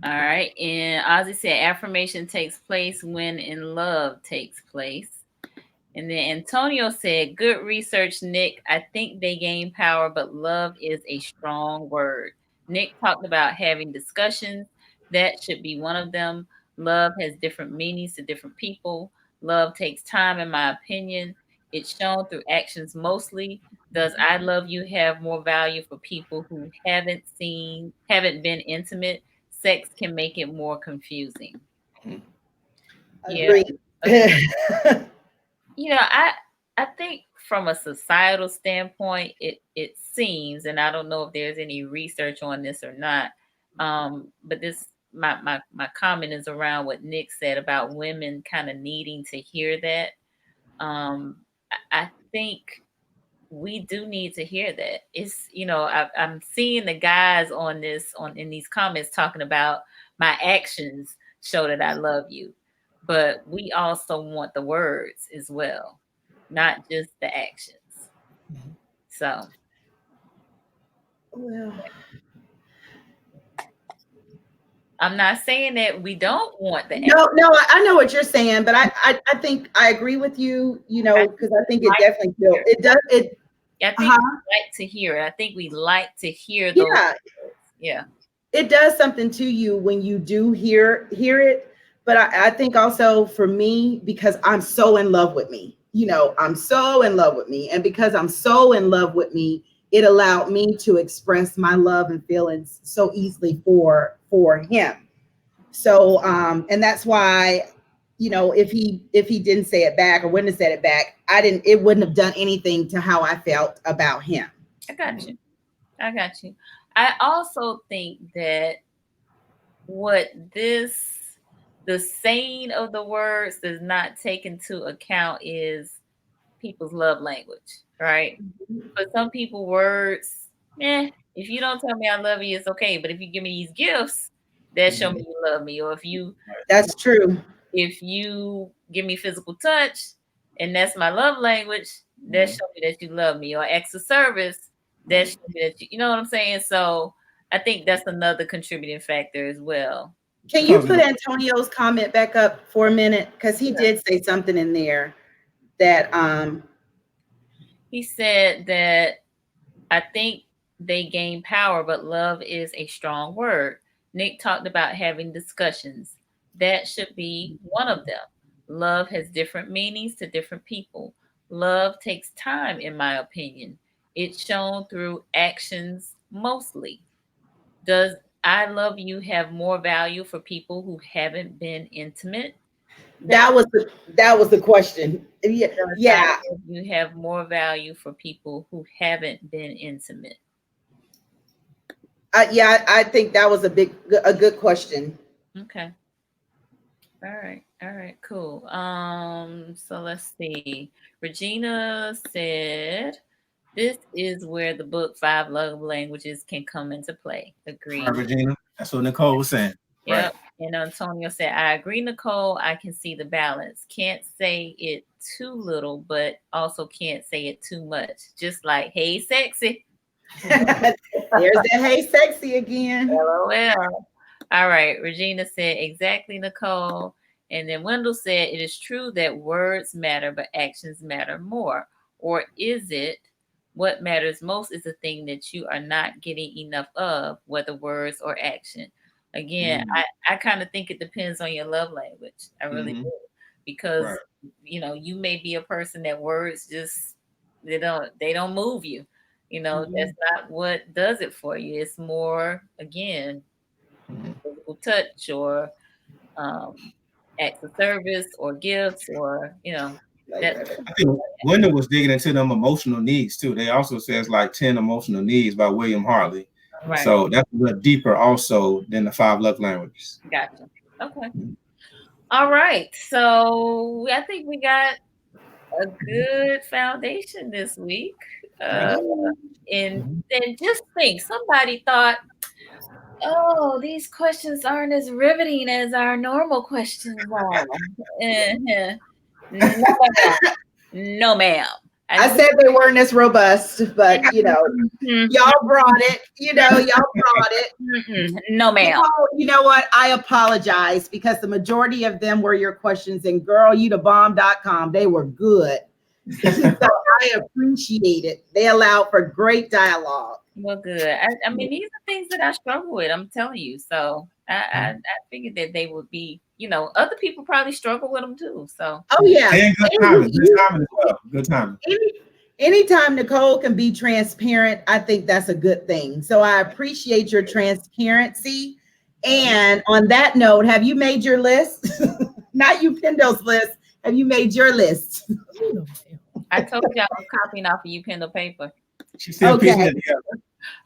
All right. And Ozzy said, affirmation takes place when in love takes place. And then Antonio said, good research, Nick. I think they gain power, but love is a strong word. Nick talked about having discussions. That should be one of them. Love has different meanings to different people. Love takes time, in my opinion. It's shown through actions mostly. Does I love you have more value for people who haven't been intimate? Sex can make it more confusing. Yeah. Agree. You know, I think from a societal standpoint, it seems, and I don't know if there's any research on this or not, but this my comment is around what Nick said about women kind of needing to hear that. I think we do need to hear that. It's, you know, I'm seeing the guys in these comments talking about my actions show that I love you, but we also want the words as well, not just the actions. So, Well, I'm not saying that we don't want the no, I know what you're saying, but I think I agree with you, you know, because I think it definitely feels it does it. I think we like to hear it. I think we like to hear those words. Yeah. It does something to you when you do hear it. But I think also for me, because I'm so in love with me, you know, I'm so in love with me. And because I'm so in love with me, it allowed me to express my love and feelings so easily for him. So and that's why, you know, if he didn't say it back or wouldn't have said it back, it wouldn't have done anything to how I felt about him. I got you. I also think that what the saying of the words does not take into account is people's love language, right? For some people, words, if you don't tell me I love you, it's okay. But if you give me these gifts, that show me you love me. Or that's true. If you give me physical touch, and that's my love language, that show me that you love me. Or acts of service, that show me that you know what I'm saying. So I think that's another contributing factor as well. Can you put Antonio's comment back up for a minute? Because he did say something in there that he said that I think they gain power, but love is a strong word. Nick talked about having discussions. That should be one of them. Love has different meanings to different people. Love takes time, in my opinion. It's shown through actions mostly. Does I love you have more value for people who haven't been intimate? that was the question. Yeah. You have more value for people who haven't been intimate. Yeah, I think that was a good question. Okay. All right, cool. So let's see. Regina said, this is where the book Five Love Languages can come into play. Agreed. Right, Regina. That's what Nicole was saying. Yep. Right. And Antonio said, I agree, Nicole. I can see the balance. Can't say it too little, but also can't say it too much. Just like, hey, sexy. There's that hey sexy again. LOL. All right. Regina said, exactly, Nicole. And then Wendell said, it is true that words matter, but actions matter more. Or is it what matters most is the thing that you are not getting enough of, whether words or action? Again, I kind of think it depends on your love language. I really do. Because, you know, you may be a person that words just, they don't move you. You know, that's not what does it for you. It's more, again, physical touch or acts of service or gifts or, you know. I think Wyndham was digging into them emotional needs too. They also says like 10 emotional needs by William Hartley. Right. So that's a little deeper also than the 5 love languages. Gotcha. Okay. All right. So I think we got a good foundation this week. And just think, somebody thought, oh, these questions aren't as riveting as our normal questions are. Uh-huh. No, ma'am. No, ma'am. I said they weren't as robust, but y'all brought it. Y'all brought it. No, ma'am. You know what? I apologize because the majority of them were your questions, and girlyouthebomb.com. They were good. So I appreciate it. They allowed for great dialogue. Well, good. I mean, these are things that I struggle with. I'm telling you. So I figured that they would be, other people probably struggle with them too. So. Oh yeah. And good timing. Good timing as well. Good timing. Anytime Nicole can be transparent, I think that's a good thing. So I appreciate your transparency. And on that note, have you made your list? Not you, Pendo's list. Have you made your list? I told you I was copying off of you, Pendle paper. She's still piecing it together.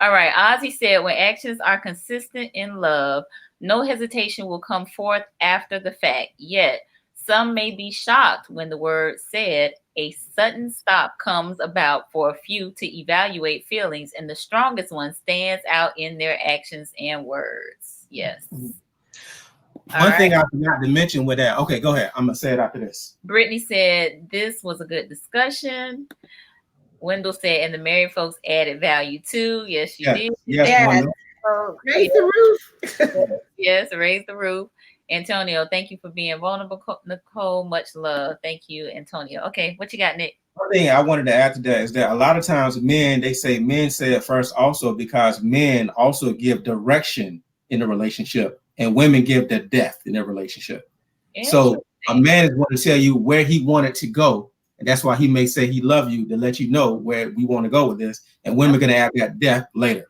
All right. Ozzy said, when actions are consistent in love, no hesitation will come forth after the fact. Yet, some may be shocked when the word said, a sudden stop comes about for a few to evaluate feelings, and the strongest one stands out in their actions and words. Yes. One thing I forgot to mention with that. Okay, go ahead. I'm going to say it after this. Brittany said, this was a good discussion. Wendell said, and the married folks added value too. Yes, you did. Yes. Raise the roof. Yes, raise the roof. Antonio, thank you for being vulnerable. Nicole, much love. Thank you, Antonio. Okay, what you got, Nick? One thing I wanted to add to that is that a lot of times men say it first also because men also give direction in the relationship and women give the depth in their relationship. So a man is going to tell you where he wanted to go. And that's why he may say he love you to let you know where we want to go with this. And women are going to have that depth later.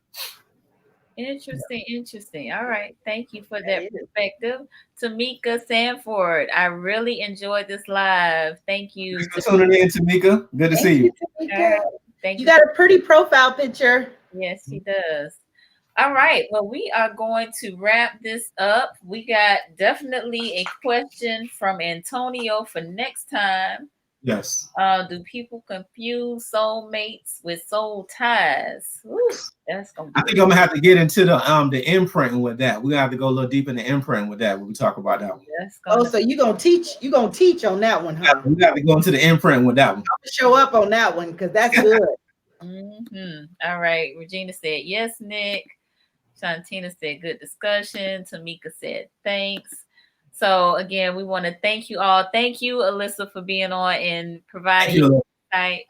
Interesting. All right. Thank you for that perspective. Tamika Sanford, I really enjoyed this live. Thank you. Thanks for tuning in, Tamika. Good to see you. Right. Thank you. You got a pretty profile picture. Yes, she does. All right. Well, we are going to wrap this up. We got definitely a question from Antonio for next time. Yes. Do people confuse soulmates with soul ties? Ooh, that's gonna be I think I'm gonna have to get into the imprinting with that. We're gonna have to go a little deep in the imprinting with that when we talk about that one. So you're gonna teach on that one, huh? We got to go into the imprinting with that one. I'm gonna show up on that one because that's good. All right. Regina said yes, Nick. Shantina said good discussion. Tamika said thanks. So again, we want to thank you all. Thank you, Alyssa, for being on and providing insight.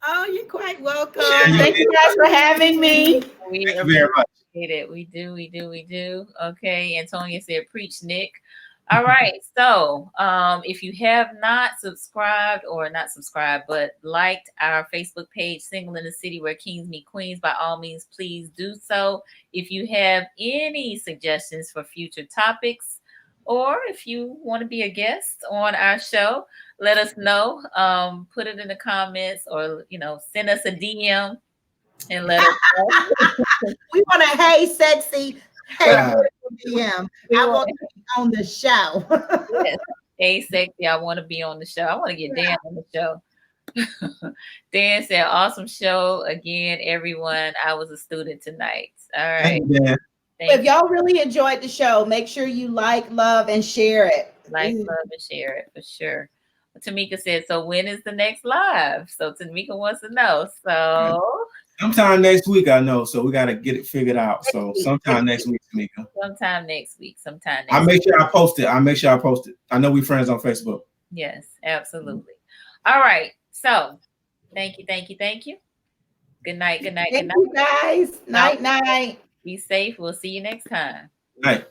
Oh, you're quite welcome. Thank you guys for having me. We appreciate it. We do. Okay. Antonia said, preach, Nick. All right. So if you have not subscribed but liked our Facebook page, Single in the City Where Kings Meet Queens, by all means, please do so. If you have any suggestions for future topics, or if you want to be a guest on our show, let us know. Put it in the comments or, send us a DM and let us know. We want a hey, sexy, hey, DM. I want to be on the show. Yes. Hey, sexy, I want to be on the show. I want to get Dan on the show. Dan said, awesome show. Again, everyone. I was a student tonight. All right. If y'all really enjoyed the show, make sure you like, love, and share it. Love, and share it for sure. Tamika said, so when is the next live? So Tamika wants to know. So sometime next week, I know. So we got to get it figured out. So sometime next week, Tamika. Sometime next week. I'll make sure I post it. I know we friends on Facebook. Yes, absolutely. All right. So thank you. Good night. Thank you guys. Night. Be safe. We'll see you next time. Night.